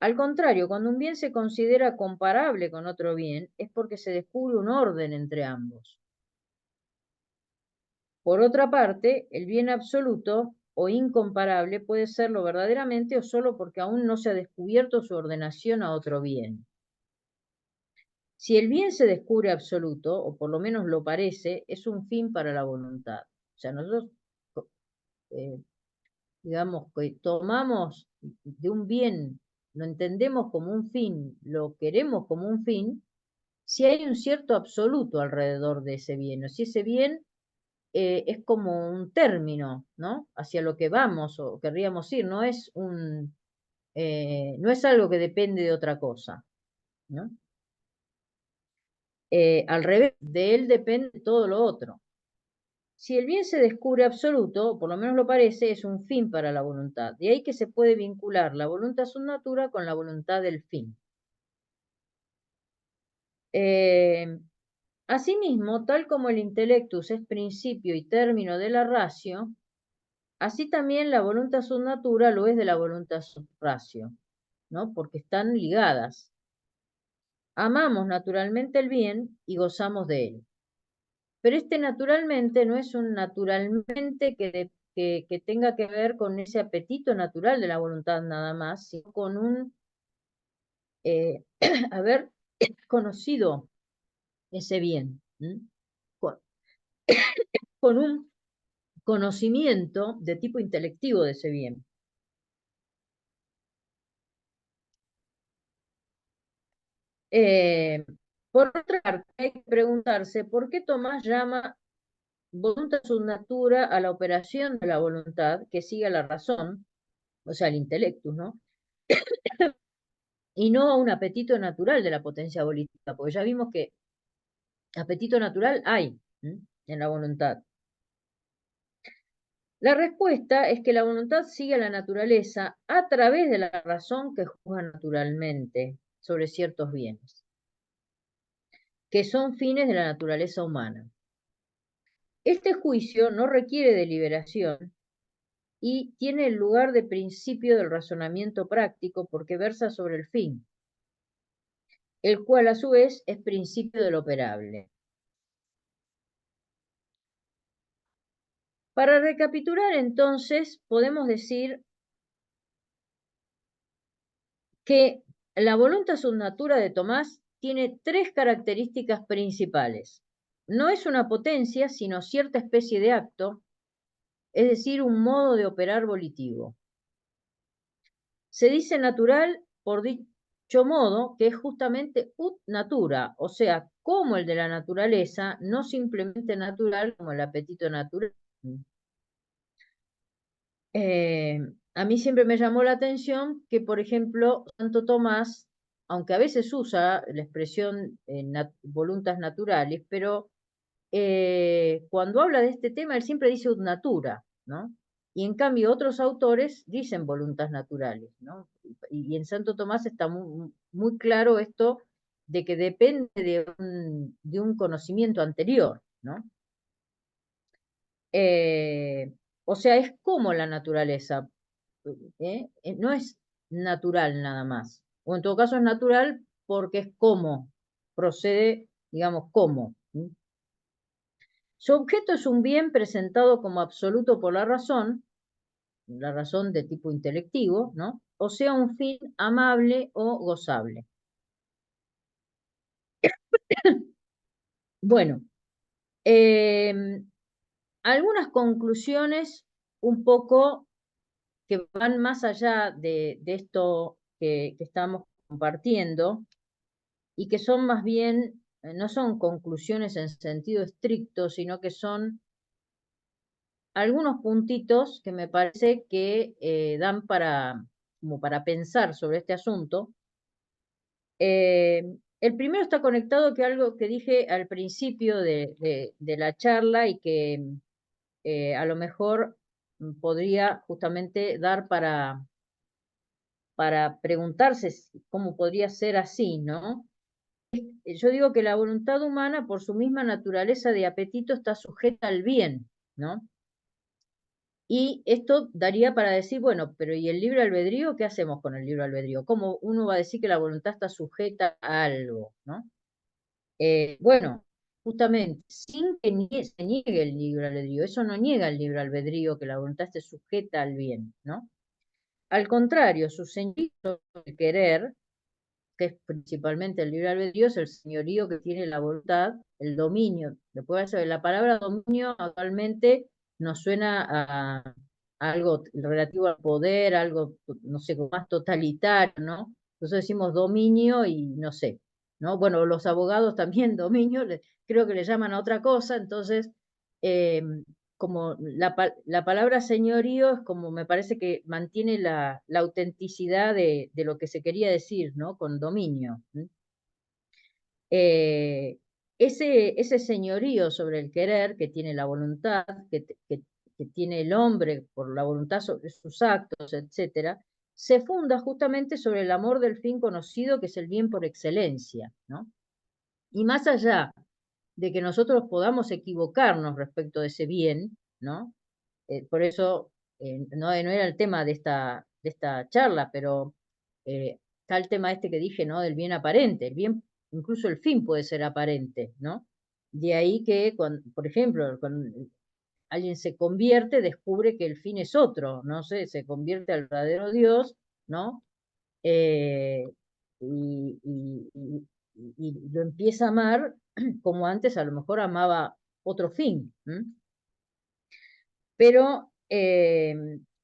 Al contrario, cuando un bien se considera comparable con otro bien, es porque se descubre un orden entre ambos. Por otra parte, el bien absoluto o incomparable puede serlo verdaderamente o solo porque aún no se ha descubierto su ordenación a otro bien. Si el bien se descubre absoluto, o por lo menos lo parece, es un fin para la voluntad. O sea, nosotros, digamos, que tomamos de un bien, lo entendemos como un fin, lo queremos como un fin, si hay un cierto absoluto alrededor de ese bien, o si ese bien es como un término, ¿no? Hacia lo que vamos o querríamos ir, no es no es algo que depende de otra cosa, ¿no? Al revés, de él depende todo lo otro. Si el bien se descubre absoluto, o por lo menos lo parece, es un fin para la voluntad. De ahí que se puede vincular la voluntad sub natura con la voluntad del fin. Asimismo, tal como el intellectus es principio y término de la ratio, así también la voluntad sub natura lo es de la voluntad sub ratio, ¿no? Porque están ligadas. Amamos naturalmente el bien y gozamos de él. Pero este naturalmente no es un naturalmente que tenga que ver con ese apetito natural de la voluntad nada más, sino con un haber conocido ese bien, con, con un conocimiento de tipo intelectivo de ese bien. Por otra parte, hay que preguntarse por qué Tomás llama voluntad sub natura a la operación de la voluntad que sigue a la razón, o sea, el intelectus, ¿no? Y no a un apetito natural de la potencia volitiva, porque ya vimos que apetito natural hay en la voluntad. La respuesta es que la voluntad sigue a la naturaleza a través de la razón que juzga naturalmente sobre ciertos bienes, que son fines de la naturaleza humana. Este juicio no requiere deliberación y tiene el lugar de principio del razonamiento práctico porque versa sobre el fin, el cual a su vez es principio del operable. Para recapitular entonces, podemos decir que la voluntad sub natura de Tomás tiene tres características principales. No es una potencia, sino cierta especie de acto, es decir, un modo de operar volitivo. Se dice natural por dicho modo que es justamente ut natura, o sea, como el de la naturaleza, no simplemente natural como el apetito natural. A mí siempre me llamó la atención que, por ejemplo, Santo Tomás, aunque a veces usa la expresión voluntas naturales, pero cuando habla de este tema, él siempre dice ut natura, ¿no? Y en cambio otros autores dicen voluntas naturales, ¿no? Y en Santo Tomás está muy claro esto de que depende de un conocimiento anterior, ¿no? O sea, es como la naturaleza, no es natural nada más. O en todo caso es natural porque es como, procede, digamos, como. Su objeto es un bien presentado como absoluto por la razón de tipo intelectivo, ¿no? O sea, un fin amable o gozable. Bueno, algunas conclusiones un poco que van más allá de esto que estamos compartiendo y que son más bien, no son conclusiones en sentido estricto, sino que son algunos puntitos que me parece que dan como para pensar sobre este asunto. El primero está conectado con algo que dije al principio de la charla y que a lo mejor podría justamente dar para preguntarse cómo podría ser así, ¿no? Yo digo que la voluntad humana, por su misma naturaleza de apetito, está sujeta al bien, ¿no? Y esto daría para decir, bueno, pero ¿y el libre albedrío? ¿Qué hacemos con el libre albedrío? ¿Cómo uno va a decir que la voluntad está sujeta a algo, ¿no? Bueno, justamente, sin que se niegue el libre albedrío, eso no niega el libre albedrío, que la voluntad esté sujeta al bien, ¿no? Al contrario, su señorío sobre el querer, que es principalmente el libre albedrío, es el señorío que tiene la voluntad, el dominio. Después de la palabra dominio actualmente nos suena a algo relativo al poder, algo, no sé, como más totalitario, ¿no? Entonces decimos dominio y no sé, ¿no? Bueno, los abogados también dominio, creo que le llaman a otra cosa, entonces, eh, como la palabra señorío es como me parece que mantiene la autenticidad de lo que se quería decir, ¿no? Con dominio. Ese señorío sobre el querer que tiene la voluntad, que tiene el hombre por la voluntad sobre sus actos, etcétera, se funda justamente sobre el amor del fin conocido, que es el bien por excelencia, ¿no? Y más allá de que nosotros podamos equivocarnos respecto de ese bien, ¿no? Por eso no era el tema de esta charla, pero está el tema este que dije, ¿no? Del bien aparente. El bien, incluso el fin puede ser aparente, ¿no? De ahí que, por ejemplo, cuando alguien se convierte, descubre que el fin es otro, no sé, se convierte al verdadero Dios, ¿no? Eh, y, y- y- y lo empieza a amar como antes a lo mejor amaba otro fin. Pero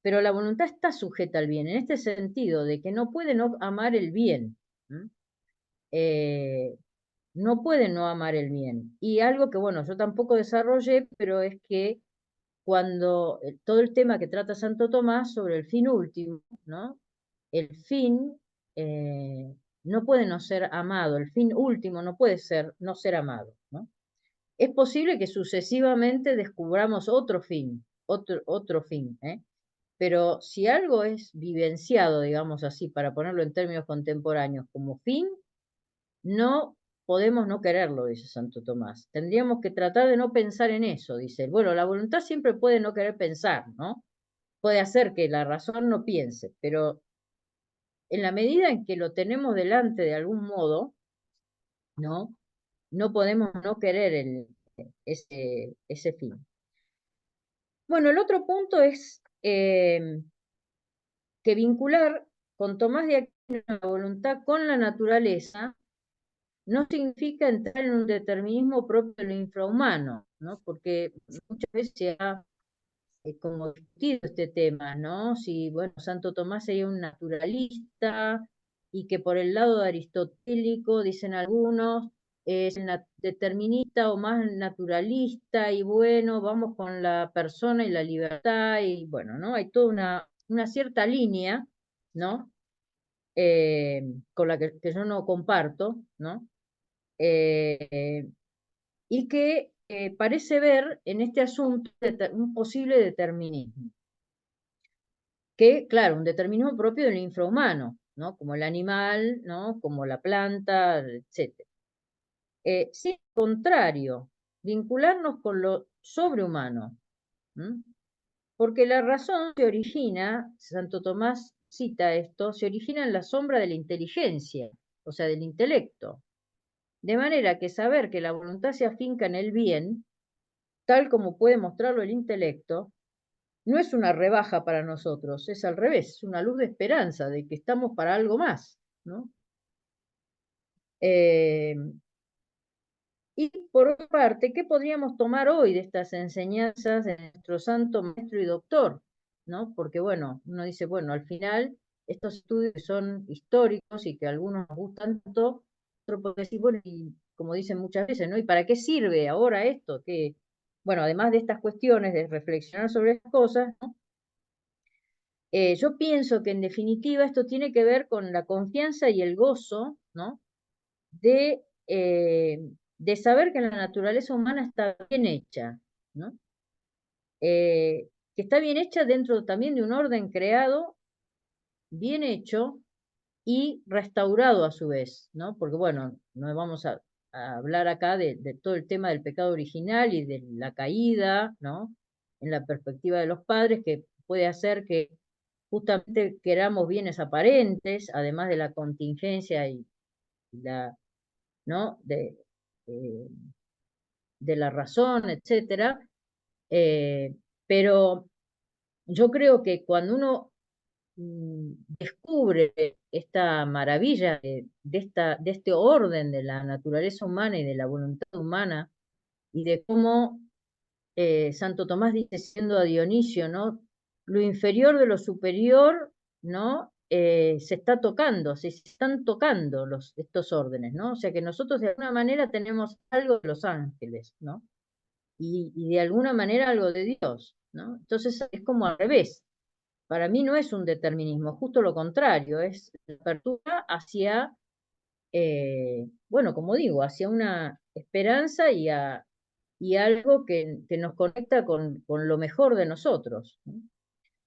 la voluntad está sujeta al bien, en este sentido, de que no puede no amar el bien. ¿M? Eh, no puede no amar el bien. Y algo que, bueno, yo tampoco desarrollé, pero es que cuando todo el tema que trata Santo Tomás sobre el fin último, ¿no? El fin no puede no ser amado, el fin último no puede ser no ser amado, ¿no? Es posible que sucesivamente descubramos otro fin, ¿eh? Pero si algo es vivenciado, digamos así, para ponerlo en términos contemporáneos, como fin, no podemos no quererlo, dice Santo Tomás. Tendríamos que tratar de no pensar en eso, dice. Bueno, la voluntad siempre puede no querer pensar, ¿no? Puede hacer que la razón no piense, pero en la medida en que lo tenemos delante de algún modo, ¿no? No podemos no querer ese fin. Bueno, el otro punto es que vincular con Tomás de Aquino la voluntad con la naturaleza no significa entrar en un determinismo propio de lo infrahumano, ¿no? Porque muchas veces se ha como discutido este tema, ¿no? Si, bueno, Santo Tomás sería un naturalista y que por el lado aristotélico, dicen algunos, es determinista o más naturalista y bueno, vamos con la persona y la libertad y bueno, ¿no? Hay toda una cierta línea, ¿no? Con la que yo no comparto, ¿no? Eh, y que parece ver en este asunto un posible determinismo, que, claro, un determinismo propio del infrahumano, ¿no? Como el animal, ¿no? Como la planta, etc. Sí, al contrario, vincularnos con lo sobrehumano, ¿m? Porque la razón se origina, Santo Tomás cita esto, se origina en la sombra de la inteligencia, o sea, del intelecto. De manera que saber que la voluntad se afinca en el bien, tal como puede mostrarlo el intelecto, no es una rebaja para nosotros, es al revés, es una luz de esperanza de que estamos para algo más, ¿no? Eh, y por otra parte, ¿qué podríamos tomar hoy de estas enseñanzas de nuestro santo maestro y doctor? ¿No? Porque bueno, uno dice, bueno, al final estos estudios que son históricos y que a algunos nos gustan tanto, otro puede decir, bueno, y como dicen muchas veces, ¿no? ¿Y para qué sirve ahora esto? Que, bueno, además de estas cuestiones de reflexionar sobre estas cosas, ¿no? Yo pienso que en definitiva esto tiene que ver con la confianza y el gozo, ¿no? de, eh, de saber que la naturaleza humana está bien hecha, ¿no? Que está bien hecha dentro también de un orden creado, bien hecho y restaurado a su vez, ¿no? Porque bueno, no vamos a hablar acá de todo el tema del pecado original y de la caída, ¿no? en la perspectiva de los padres, que puede hacer que justamente queramos bienes aparentes, además de la contingencia y la, ¿no? Eh, de la razón, etcétera. Pero yo creo que cuando uno descubre esta maravilla de este orden de la naturaleza humana y de la voluntad humana, y de cómo Santo Tomás dice, siendo a Dionisio, ¿no? Lo inferior de lo superior, ¿no? Se está tocando, se están tocando estos órdenes, ¿no? O sea que nosotros de alguna manera tenemos algo de los ángeles, ¿no? Y de alguna manera algo de Dios, ¿no? Entonces es como al revés. Para mí no es un determinismo, justo lo contrario, es la apertura hacia, bueno, como digo, hacia una esperanza y algo que nos conecta con lo mejor de nosotros, ¿no?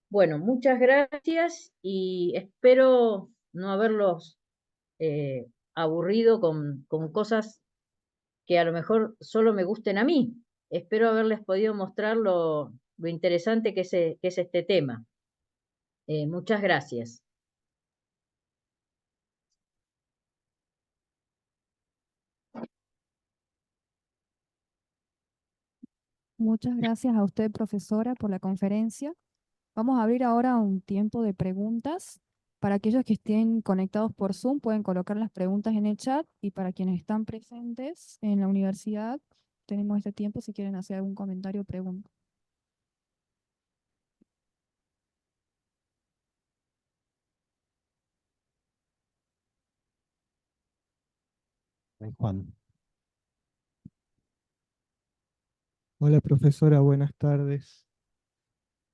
Bueno, muchas gracias y espero no haberlos aburrido con cosas que a lo mejor solo me gusten a mí. Espero haberles podido mostrar lo interesante que es este tema. Muchas gracias. Muchas gracias a usted, profesora, por la conferencia. Vamos a abrir ahora un tiempo de preguntas. Para aquellos que estén conectados por Zoom, pueden colocar las preguntas en el chat, y para quienes están presentes en la universidad, tenemos este tiempo si quieren hacer algún comentario o pregunta. Juan. Hola profesora, buenas tardes.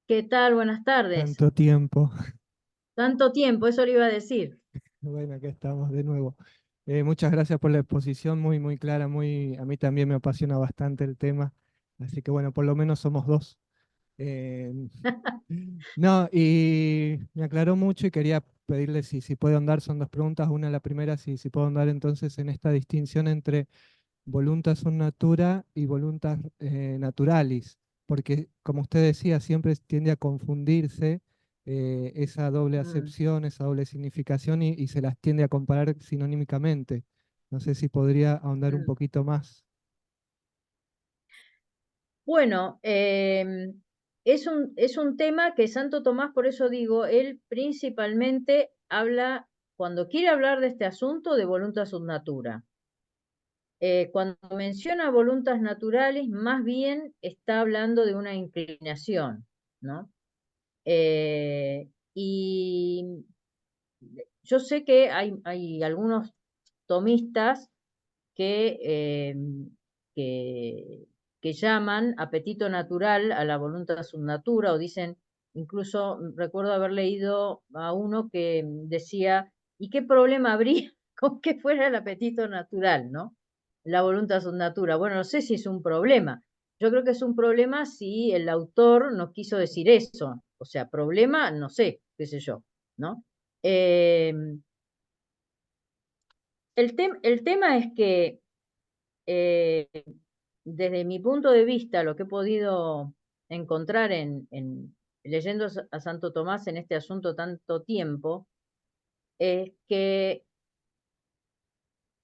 ¿Qué tal? Buenas tardes. Tanto tiempo. Tanto tiempo, eso le iba a decir. Bueno, acá estamos de nuevo. Muchas gracias por la exposición, muy, muy clara, a mí también me apasiona bastante el tema, así que bueno, por lo menos somos dos. Eh, no, y me aclaró mucho y quería pedirle si puede ahondar, son dos preguntas. Una, la primera, si puedo ahondar entonces en esta distinción entre voluntas sunt natura y voluntas naturalis, porque como usted decía, siempre tiende a confundirse esa doble acepción, esa doble significación y se las tiende a comparar sinonímicamente. No sé si podría ahondar un poquito más. Bueno, es un tema que Santo Tomás, por eso digo, él principalmente habla, cuando quiere hablar de este asunto, de voluntas sunt natura. Cuando menciona voluntas naturales, más bien está hablando de una inclinación, ¿no? Y yo sé que hay algunos tomistas que, que, que llaman apetito natural a la voluntad sunt natura, o dicen, incluso recuerdo haber leído a uno que decía, ¿y qué problema habría con que fuera el apetito natural, ¿no? La voluntad sunt natura. Bueno, no sé si es un problema. Yo creo que es un problema si el autor no quiso decir eso. O sea, problema, no sé, qué sé yo, ¿no? El tema es que eh, desde mi punto de vista, lo que he podido encontrar leyendo a Santo Tomás en este asunto tanto tiempo, es que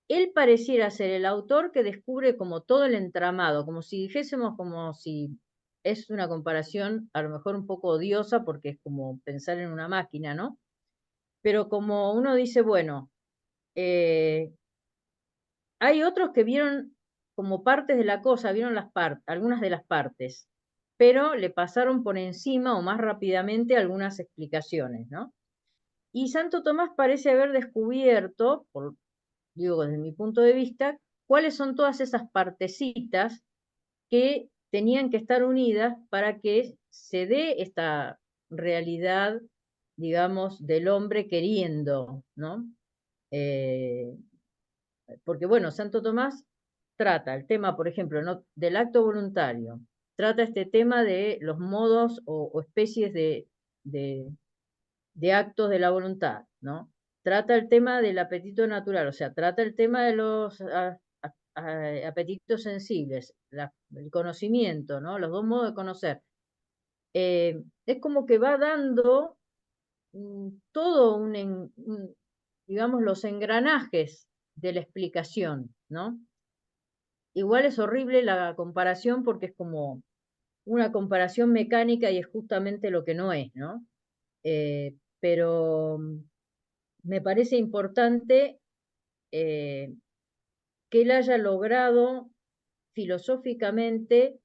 él pareciera ser el autor que descubre como todo el entramado, como si dijésemos, como si es una comparación a lo mejor un poco odiosa porque es como pensar en una máquina, ¿no? Pero como uno dice, bueno, hay otros que vieron como partes de la cosa, vieron algunas de las partes, pero le pasaron por encima o más rápidamente algunas explicaciones, ¿no? Y Santo Tomás parece haber descubierto, digo desde mi punto de vista, cuáles son todas esas partecitas que tenían que estar unidas para que se dé esta realidad, digamos, del hombre queriendo, ¿no? Porque bueno, Santo Tomás trata el tema, por ejemplo, ¿no? del acto voluntario, trata este tema de los modos o especies de actos de la voluntad, ¿no? Trata el tema del apetito natural, o sea, trata el tema de los apetitos sensibles, el conocimiento, ¿no? Los dos modos de conocer. es como que va dando todo digamos, los engranajes de la explicación, ¿no? Igual es horrible la comparación porque es como una comparación mecánica y es justamente lo que no es, ¿no? Pero me parece importante que él haya logrado filosóficamente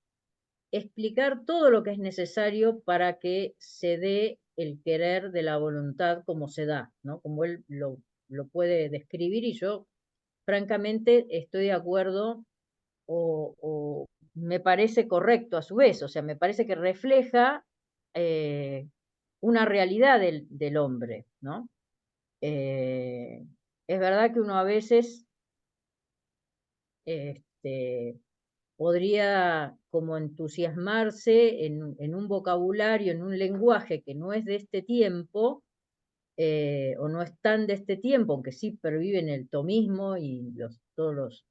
explicar todo lo que es necesario para que se dé el querer de la voluntad como se da, ¿no? Como él lo puede describir y yo francamente estoy de acuerdo o me parece correcto a su vez, o sea, me parece que refleja una realidad del hombre, ¿no? Es verdad que uno a veces este, podría como entusiasmarse en un vocabulario, en un lenguaje que no es de este tiempo, o no es tan de este tiempo, aunque sí pervive en el tomismo y todos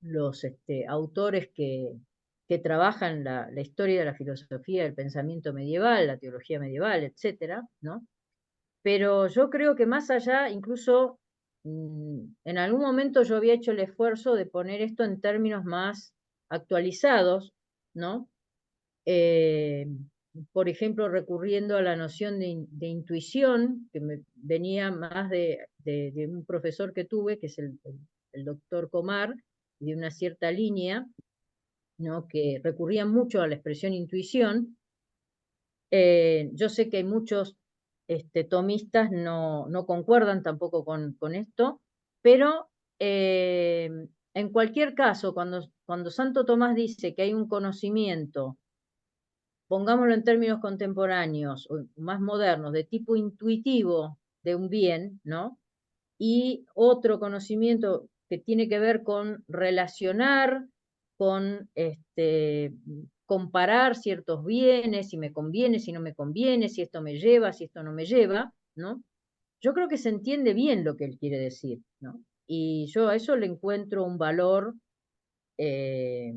los autores que trabajan la historia de la filosofía del pensamiento medieval, la teología medieval, etcétera, ¿no? Pero yo creo que más allá, incluso en algún momento yo había hecho el esfuerzo de poner esto en términos más actualizados, ¿no? Eh, por ejemplo, recurriendo a la noción de intuición, que me venía más de un profesor que tuve, que es el doctor Comar, de una cierta línea, ¿no? Que recurría mucho a la expresión intuición. Yo sé que hay muchos tomistas no concuerdan tampoco con esto, pero en cualquier caso, cuando Santo Tomás dice que hay un conocimiento, pongámoslo en términos contemporáneos o más modernos, de tipo intuitivo de un bien, ¿no? Y otro conocimiento que tiene que ver con relacionar, con comparar ciertos bienes, si me conviene, si no me conviene, si esto me lleva, si esto no me lleva, ¿no? Yo creo que se entiende bien lo que él quiere decir, ¿no? Y yo a eso le encuentro un valor eh,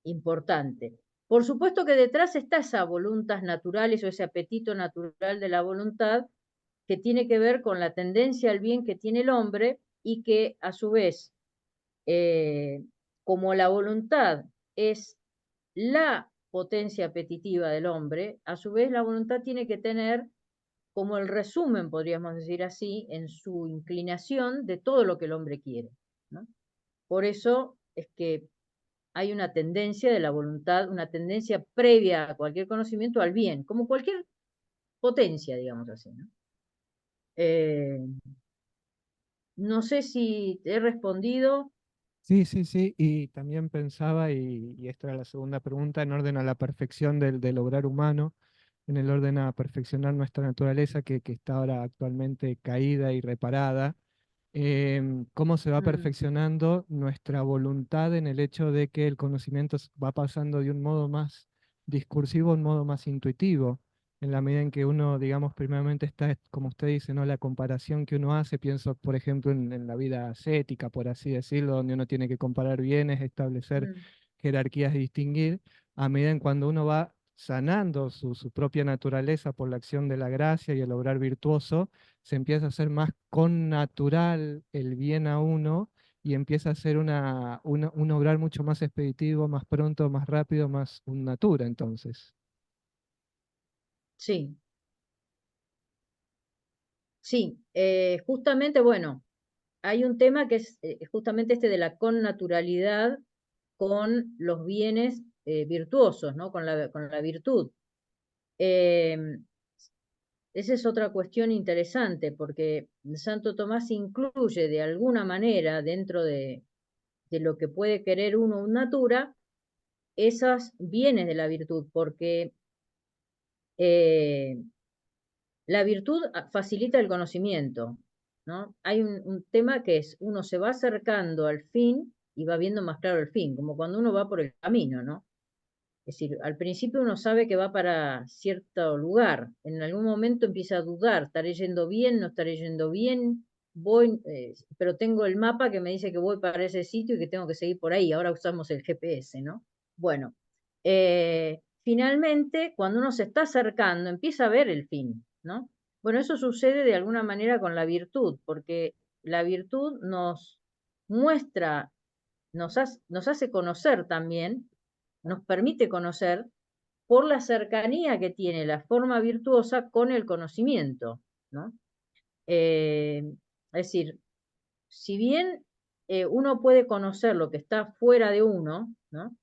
importante. Por supuesto que detrás está esa voluntad naturales o ese apetito natural de la voluntad que tiene que ver con la tendencia al bien que tiene el hombre y que a su vez, como la voluntad es la potencia apetitiva del hombre, a su vez la voluntad tiene que tener como el resumen, podríamos decir así, en su inclinación de todo lo que el hombre quiere, ¿no? Por eso es que hay una tendencia de la voluntad, una tendencia previa a cualquier conocimiento al bien, como cualquier potencia, digamos así, ¿no? Eh, no sé si te he respondido. Sí, sí, sí, y también pensaba, y esta era la segunda pregunta, en orden a la perfección del obrar humano, en el orden a perfeccionar nuestra naturaleza que está ahora actualmente caída y reparada, cómo se va Mm, perfeccionando nuestra voluntad en el hecho de que el conocimiento va pasando de un modo más discursivo a un modo más intuitivo, en la medida en que uno, digamos, primeramente está, como usted dice, ¿no? La comparación que uno hace, pienso, por ejemplo, en la vida ascética, por así decirlo, donde uno tiene que comparar bienes, establecer mm. jerarquías y distinguir, a medida en cuando uno va sanando su propia naturaleza por la acción de la gracia y el obrar virtuoso, se empieza a hacer más connatural el bien a uno y empieza a ser un obrar mucho más expeditivo, más pronto, más rápido, más un natura entonces. Sí, sí. Justamente, bueno, hay un tema que es justamente este de la connaturalidad con los bienes virtuosos, ¿no? Con la virtud. Eh, Esa es otra cuestión interesante, porque Santo Tomás incluye de alguna manera dentro de lo que puede querer uno un natura, esos bienes de la virtud, porque eh, la virtud facilita el conocimiento, ¿no? Hay un tema que es, uno se va acercando al fin y va viendo más claro el fin, como cuando uno va por el camino, ¿no? Es decir, al principio uno sabe que va para cierto lugar, en algún momento empieza a dudar, ¿estaré yendo bien? ¿No estaré yendo bien? Voy, pero tengo el mapa que me dice que voy para ese sitio y que tengo que seguir por ahí. Ahora usamos el GPS, ¿no? Bueno, finalmente, cuando uno se está acercando, empieza a ver el fin, ¿no? Bueno, eso sucede de alguna manera con la virtud, porque la virtud nos muestra, nos hace conocer también, nos permite conocer por la cercanía que tiene la forma virtuosa con el conocimiento, ¿no? Es decir, si bien uno puede conocer lo que está fuera de uno, ¿no?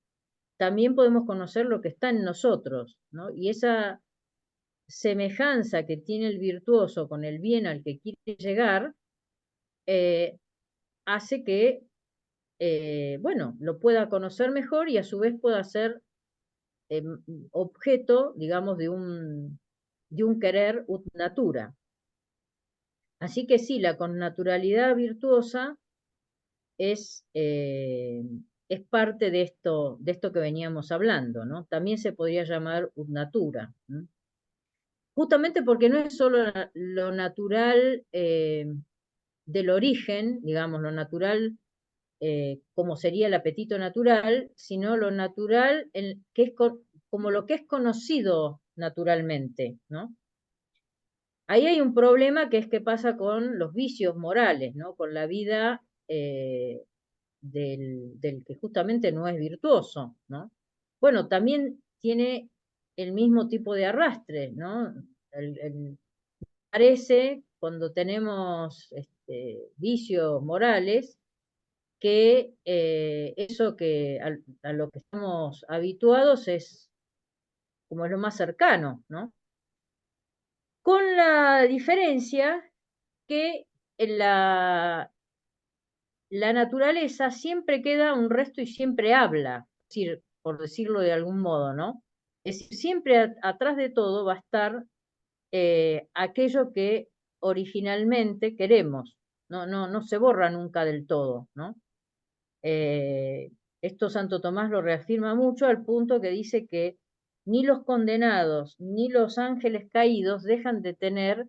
También podemos conocer lo que está en nosotros, ¿no? Y esa semejanza que tiene el virtuoso con el bien al que quiere llegar, hace que, bueno, lo pueda conocer mejor y a su vez pueda ser objeto, digamos, de un querer ut natura. Así que sí, la connaturalidad virtuosa es parte de esto que veníamos hablando, ¿no? También se podría llamar ut natura, ¿no? Justamente porque no es solo lo natural del origen, digamos, lo natural como sería el apetito natural, sino lo natural que es como lo que es conocido naturalmente, ¿no? Ahí hay un problema que es qué pasa con los vicios morales, ¿no? Con la vida del que justamente no es virtuoso, ¿no? Bueno, también tiene el mismo tipo de arrastre, ¿no? Parece cuando tenemos vicios morales que eso que a lo que estamos habituados es como lo más cercano, ¿no? Con la diferencia que en la naturaleza siempre queda un resto y siempre habla, es decir, por decirlo de algún modo, ¿no? Es decir, siempre atrás de todo va a estar aquello que originalmente queremos, no se borra nunca del todo, ¿no? Esto Santo Tomás lo reafirma mucho al punto que dice que ni los condenados ni los ángeles caídos dejan de tener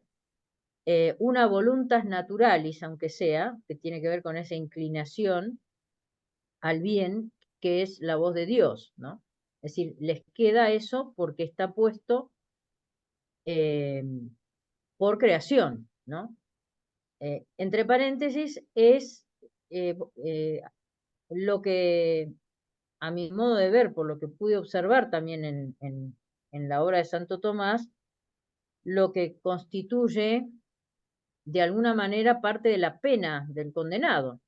una voluntas naturalis, aunque sea, que tiene que ver con esa inclinación al bien, que es la voz de Dios, ¿no? Es decir, les queda eso porque está puesto por creación, ¿no? Entre paréntesis, es lo que, a mi modo de ver, por lo que pude observar también en la obra de Santo Tomás, lo que constituye de alguna manera parte de la pena del condenado.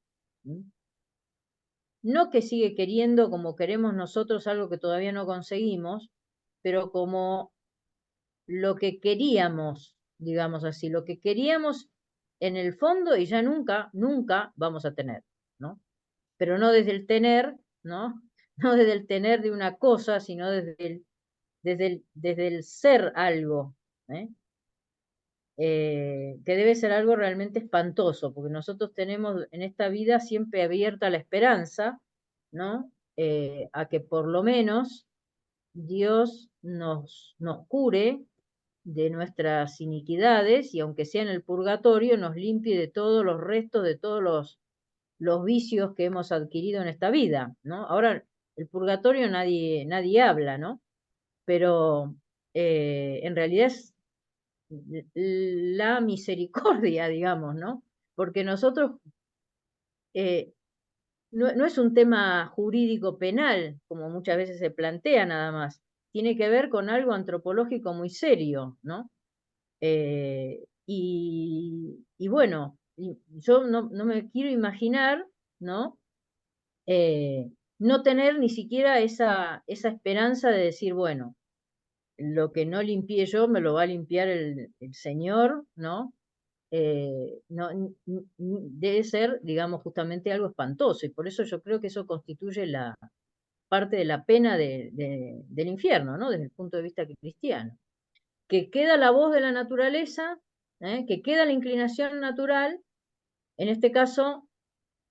No que sigue queriendo como queremos nosotros algo que todavía no conseguimos, pero como lo que queríamos, digamos así, lo que queríamos en el fondo y ya nunca, nunca vamos a tener, ¿no? Pero no desde el tener, ¿no? No desde el tener de una cosa, sino desde el ser algo, ¿eh? Que debe ser algo realmente espantoso, porque nosotros tenemos en esta vida siempre abierta la esperanza, ¿no? A que por lo menos Dios nos cure de nuestras iniquidades y aunque sea en el purgatorio, nos limpie de todos los restos, de todos los vicios que hemos adquirido en esta vida, ¿no? Ahora, el purgatorio nadie habla, ¿no? Pero en realidad es la misericordia, digamos, ¿no? Porque nosotros, no es un tema jurídico penal, como muchas veces se plantea nada más, tiene que ver con algo antropológico muy serio, ¿no? Y bueno, yo no me quiero imaginar, ¿no? No tener ni siquiera esa esperanza de decir, bueno, lo que no limpié yo me lo va a limpiar el Señor, ¿no? Debe ser, digamos, justamente algo espantoso, y por eso yo creo que eso constituye la parte de la pena del infierno, ¿no? Desde el punto de vista cristiano. Que queda la voz de la naturaleza, que queda la inclinación natural, en este caso,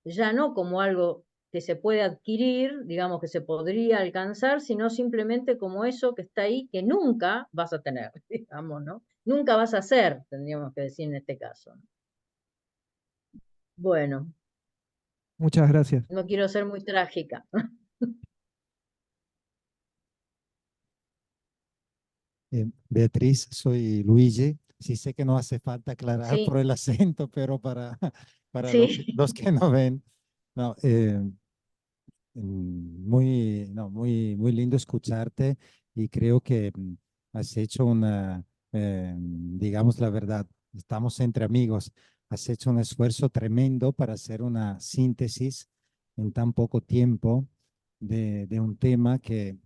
ya no como algo que se puede adquirir, digamos que se podría alcanzar, sino simplemente como eso que está ahí, que nunca vas a tener, digamos, ¿no? Nunca vas a hacer, tendríamos que decir en este caso. Bueno, Muchas gracias. no quiero ser muy trágica. Beatriz, soy Luigi. Sí sé que no hace falta aclarar Sí, por el acento, pero para sí. los que no ven, no, muy, no, muy lindo escucharte y creo que has hecho una, digamos la verdad, estamos entre amigos, has hecho un esfuerzo tremendo para hacer una síntesis en tan poco tiempo de un tema que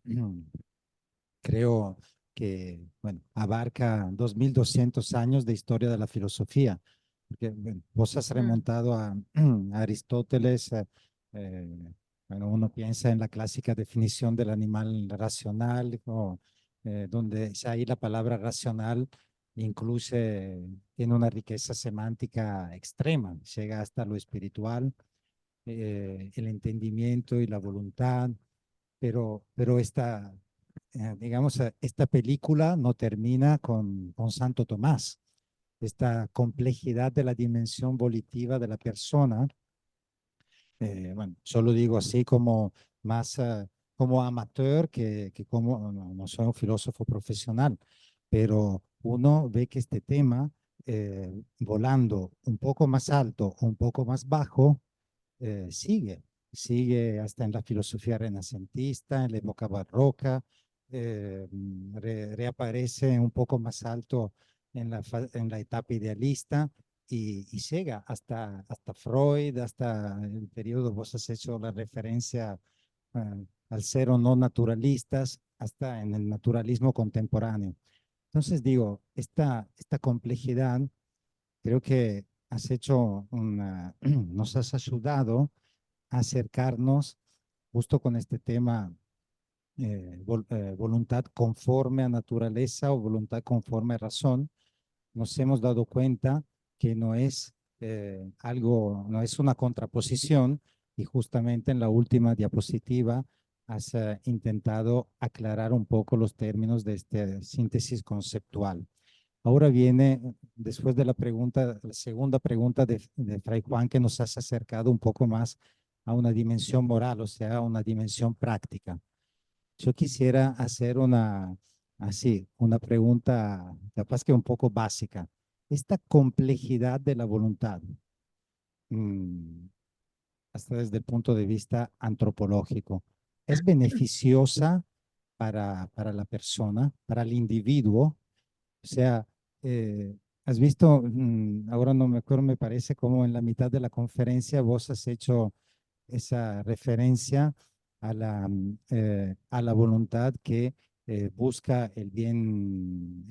creo que, bueno, abarca 2200 años de historia de la filosofía. Porque, bueno, vos has Mm, remontado a Aristóteles, eh, bueno, uno piensa en la clásica definición del animal racional, o, donde ya ahí la palabra racional incluye, tiene una riqueza semántica extrema, llega hasta lo espiritual, el entendimiento y la voluntad, pero esta, digamos, esta película no termina con Santo Tomás. Esta complejidad de la dimensión volitiva de la persona, bueno, yo lo digo así como más como amateur que como, no soy un filósofo profesional, pero uno ve que este tema, volando un poco más alto o un poco más bajo, sigue hasta en la filosofía renacentista, en la época barroca, reaparece un poco más alto en la etapa idealista y llega hasta Freud, hasta el periodo, vos has hecho la referencia al ser o no naturalistas, hasta en el naturalismo contemporáneo. Entonces digo, esta complejidad creo que has hecho nos has ayudado a acercarnos justo con este tema, voluntad conforme a naturaleza o voluntad conforme a razón. Nos hemos dado cuenta que no es algo, no es una contraposición y justamente en la última diapositiva has intentado aclarar un poco los términos de esta síntesis conceptual. Ahora viene, después de la pregunta, la segunda pregunta de Fray Juan, que nos has acercado un poco más a una dimensión moral, o sea, a una dimensión práctica. Yo quisiera hacer una pregunta, capaz que un poco básica. Esta complejidad de la voluntad, mm, hasta desde el punto de vista antropológico, ¿es beneficiosa para la persona, para el individuo? O sea, has visto, ahora no me acuerdo, me parece como en la mitad de la conferencia vos has hecho esa referencia a la voluntad que busca el bien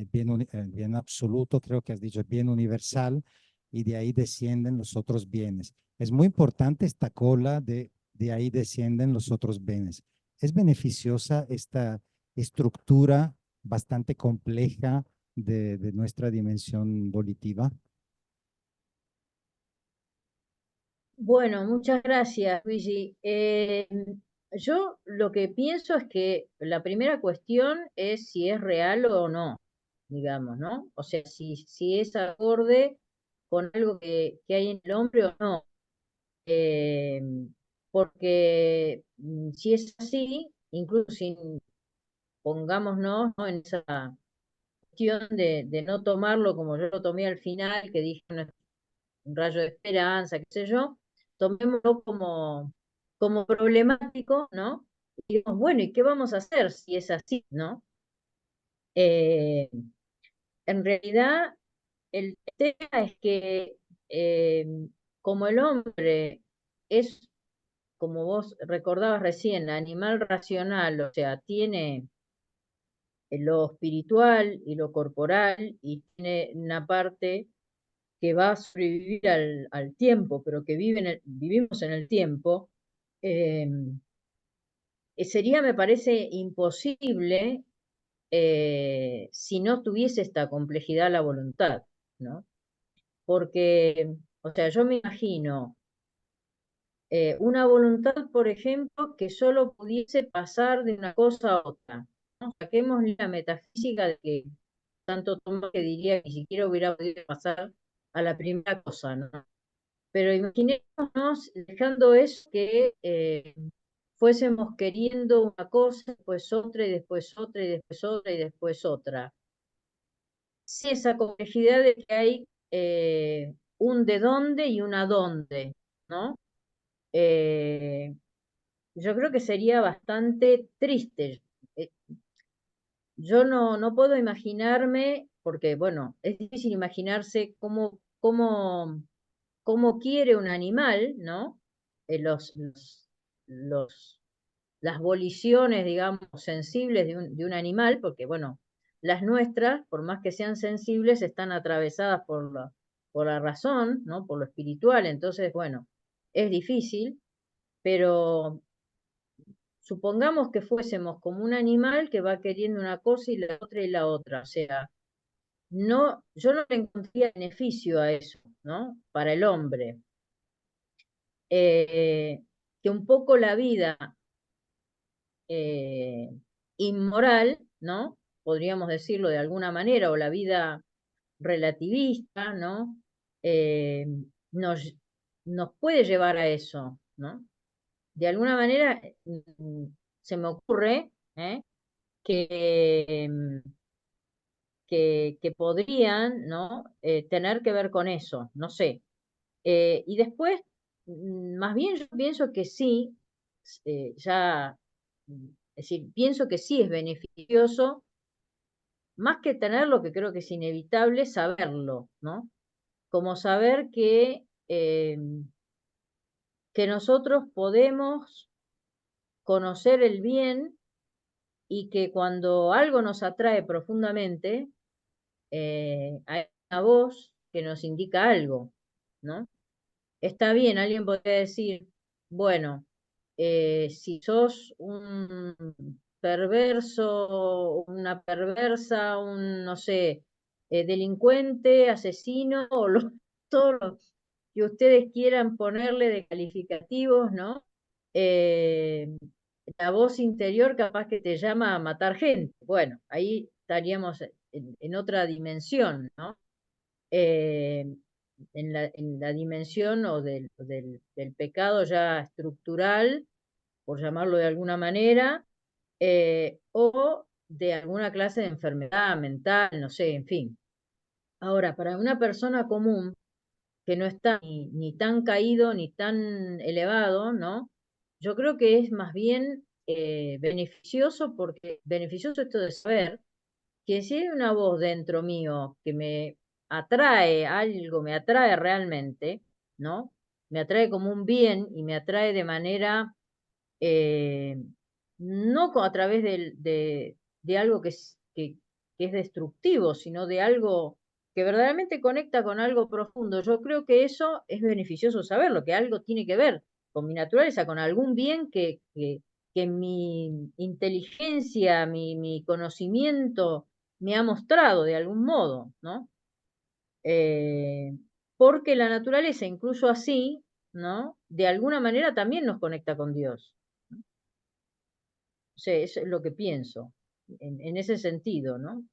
absoluto, creo que has dicho, el bien universal, y de ahí descienden los otros bienes. Es muy importante esta cola de ahí descienden los otros bienes. ¿Es beneficiosa esta estructura bastante compleja de nuestra dimensión volitiva? Bueno, muchas gracias, Luigi. Yo lo que pienso es que la primera cuestión es si es real o no, digamos, ¿no? O sea, si es acorde con algo que hay en el hombre o no. Eh, Porque si es así, incluso si pongámonos, ¿no?, en esa cuestión de no tomarlo como yo lo tomé al final, que dije un rayo de esperanza, qué sé yo, tomémoslo como problemático, ¿no? Y digamos, bueno, ¿y qué vamos a hacer si es así, ¿no? Eh, en realidad, el tema es que eh, como el hombre es, como vos recordabas recién, animal racional, o sea, tiene lo espiritual y lo corporal y tiene una parte que va a sobrevivir al tiempo, pero que vivimos en el tiempo, eh, sería, me parece, imposible si no tuviese esta complejidad la voluntad, ¿no? Porque, o sea, yo me imagino una voluntad, por ejemplo, que solo pudiese pasar de una cosa a otra, ¿no? Saquemos la metafísica de que tanto Tomás que diría que ni siquiera hubiera podido pasar a la primera cosa, ¿no? Pero imaginémonos dejando eso que fuésemos queriendo una cosa, después otra, y después otra, y después otra, y después otra. sí esa complejidad de que hay un de dónde y un a dónde, ¿no? Eh, yo creo que sería bastante triste. Eh, yo no puedo imaginarme, porque bueno, es difícil imaginarse cómo quiere un animal, ¿no? Los las voliciones, digamos, sensibles de un animal, porque bueno, las nuestras, por más que sean sensibles, están atravesadas por la razón, ¿no? Por lo espiritual, entonces, bueno, es difícil, pero supongamos que fuésemos como un animal que va queriendo una cosa y la otra, o sea, no, yo no le encontraría beneficio a eso, ¿no? Para el hombre. Que un poco la vida eh, inmoral, ¿no? Podríamos decirlo de alguna manera, o la vida relativista, ¿no? Eh, nos, nos puede llevar a eso, ¿no? De alguna manera se me ocurre que, que podrían, ¿no? Tener que ver con eso, no sé. Y después, más bien yo pienso que sí, ya, es decir, pienso que sí es beneficioso, más que tenerlo, que creo que es inevitable, saberlo, ¿no? Como saber que nosotros podemos conocer el bien y que cuando algo nos atrae profundamente, hay una voz que nos indica algo, ¿no? Está bien, alguien podría decir, bueno, si sos un perverso, una perversa, un, no sé, delincuente, asesino, o todo lo que ustedes quieran ponerle de calificativos, ¿no? Eh, la voz interior capaz que te llama a matar gente. Bueno, ahí estaríamos en otra dimensión, ¿no? eh, en la dimensión o del pecado ya estructural, por llamarlo de alguna manera, o de alguna clase de enfermedad mental, no sé, en fin. Ahora, para una persona común que no está ni tan caído ni tan elevado, ¿no? Yo creo que es más bien beneficioso, porque beneficioso esto de saber que si hay una voz dentro mío que me atrae algo, me atrae realmente, ¿no? Me atrae como un bien y me atrae de manera, eh, no a través de algo que es destructivo, sino de algo que verdaderamente conecta con algo profundo. Yo creo que eso es beneficioso saberlo, que algo tiene que ver con mi naturaleza, con algún bien que mi inteligencia, mi conocimiento me ha mostrado de algún modo, ¿no? Eh, Porque la naturaleza, incluso así, ¿no? De alguna manera también nos conecta con Dios. ¿No? O sea, eso es lo que pienso, en ese sentido, ¿no?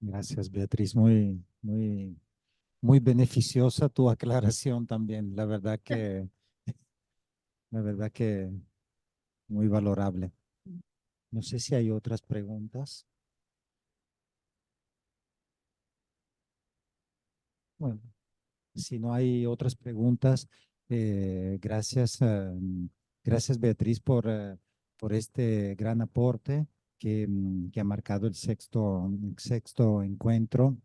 Gracias, Beatriz. Muy beneficiosa tu aclaración también. La verdad que muy valorable. No sé si hay otras preguntas. Bueno, si no hay otras preguntas, gracias, gracias Beatriz por este gran aporte que ha marcado el sexto encuentro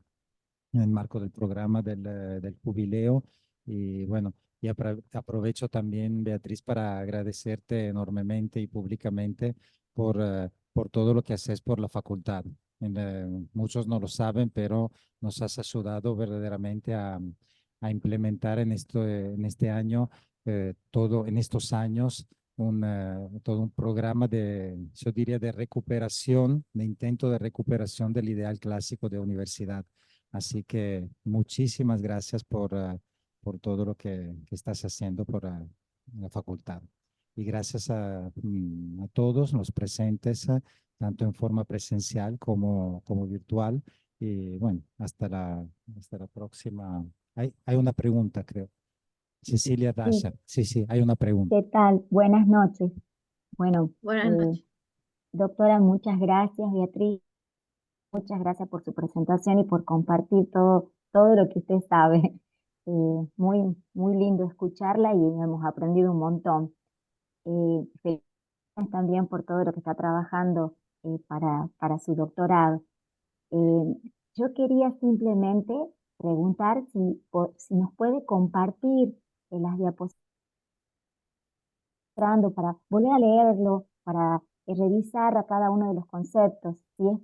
en el marco del programa del jubileo. Y bueno, aprovecho también, Beatriz, para agradecerte enormemente y públicamente por todo lo que haces por la facultad. Muchos no lo saben, pero nos has ayudado verdaderamente a implementar en este año, en estos años, todo un programa yo diría, de recuperación, de intento de recuperación del ideal clásico de universidad. Así que muchísimas gracias por todo lo que estás haciendo por la facultad. Y gracias a todos los presentes, tanto en forma presencial como virtual. Y bueno, hasta la próxima. Hay una pregunta, creo. Cecilia Sí, Dasha. Sí, sí, hay una pregunta. ¿qué tal? Buenas noches. Bueno, Buenas noches. Doctora, muchas gracias, Beatriz. Muchas gracias por su presentación y por compartir todo lo que usted sabe. Muy lindo escucharla y hemos aprendido un montón. Felicidades también por todo lo que está trabajando para su doctorado. Yo quería simplemente preguntar si nos puede compartir las diapositivas para volver a leerlo, para revisar a cada uno de los conceptos. Si es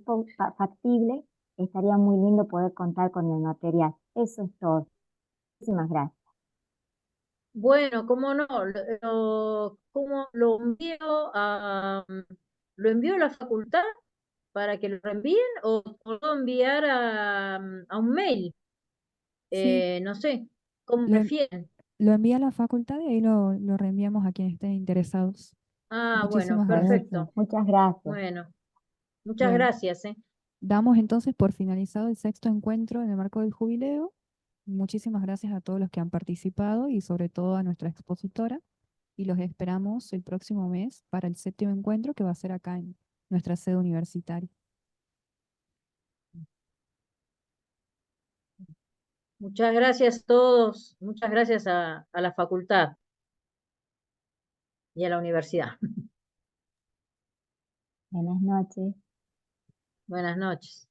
factible, estaría muy lindo poder contar con el material. Eso es todo. Muchísimas gracias. Bueno, cómo no, ¿cómo lo envío a la facultad para que lo reenvíen o puedo enviar a un mail? Sí, No sé, ¿cómo lo, prefieren? lo envía a la facultad y ahí lo reenviamos a quienes estén interesados. Ah, bueno, Muchísimas gracias. perfecto. Muchas gracias. Bueno, muchas Bueno, gracias, ¿eh? damos entonces por finalizado el sexto encuentro en el marco del jubileo. Muchísimas gracias a todos los que han participado y sobre todo a nuestra expositora. Y los esperamos el próximo mes para el séptimo encuentro que va a ser acá en nuestra sede universitaria. Muchas gracias a todos, muchas gracias a la facultad y a la universidad. Buenas noches. Buenas noches.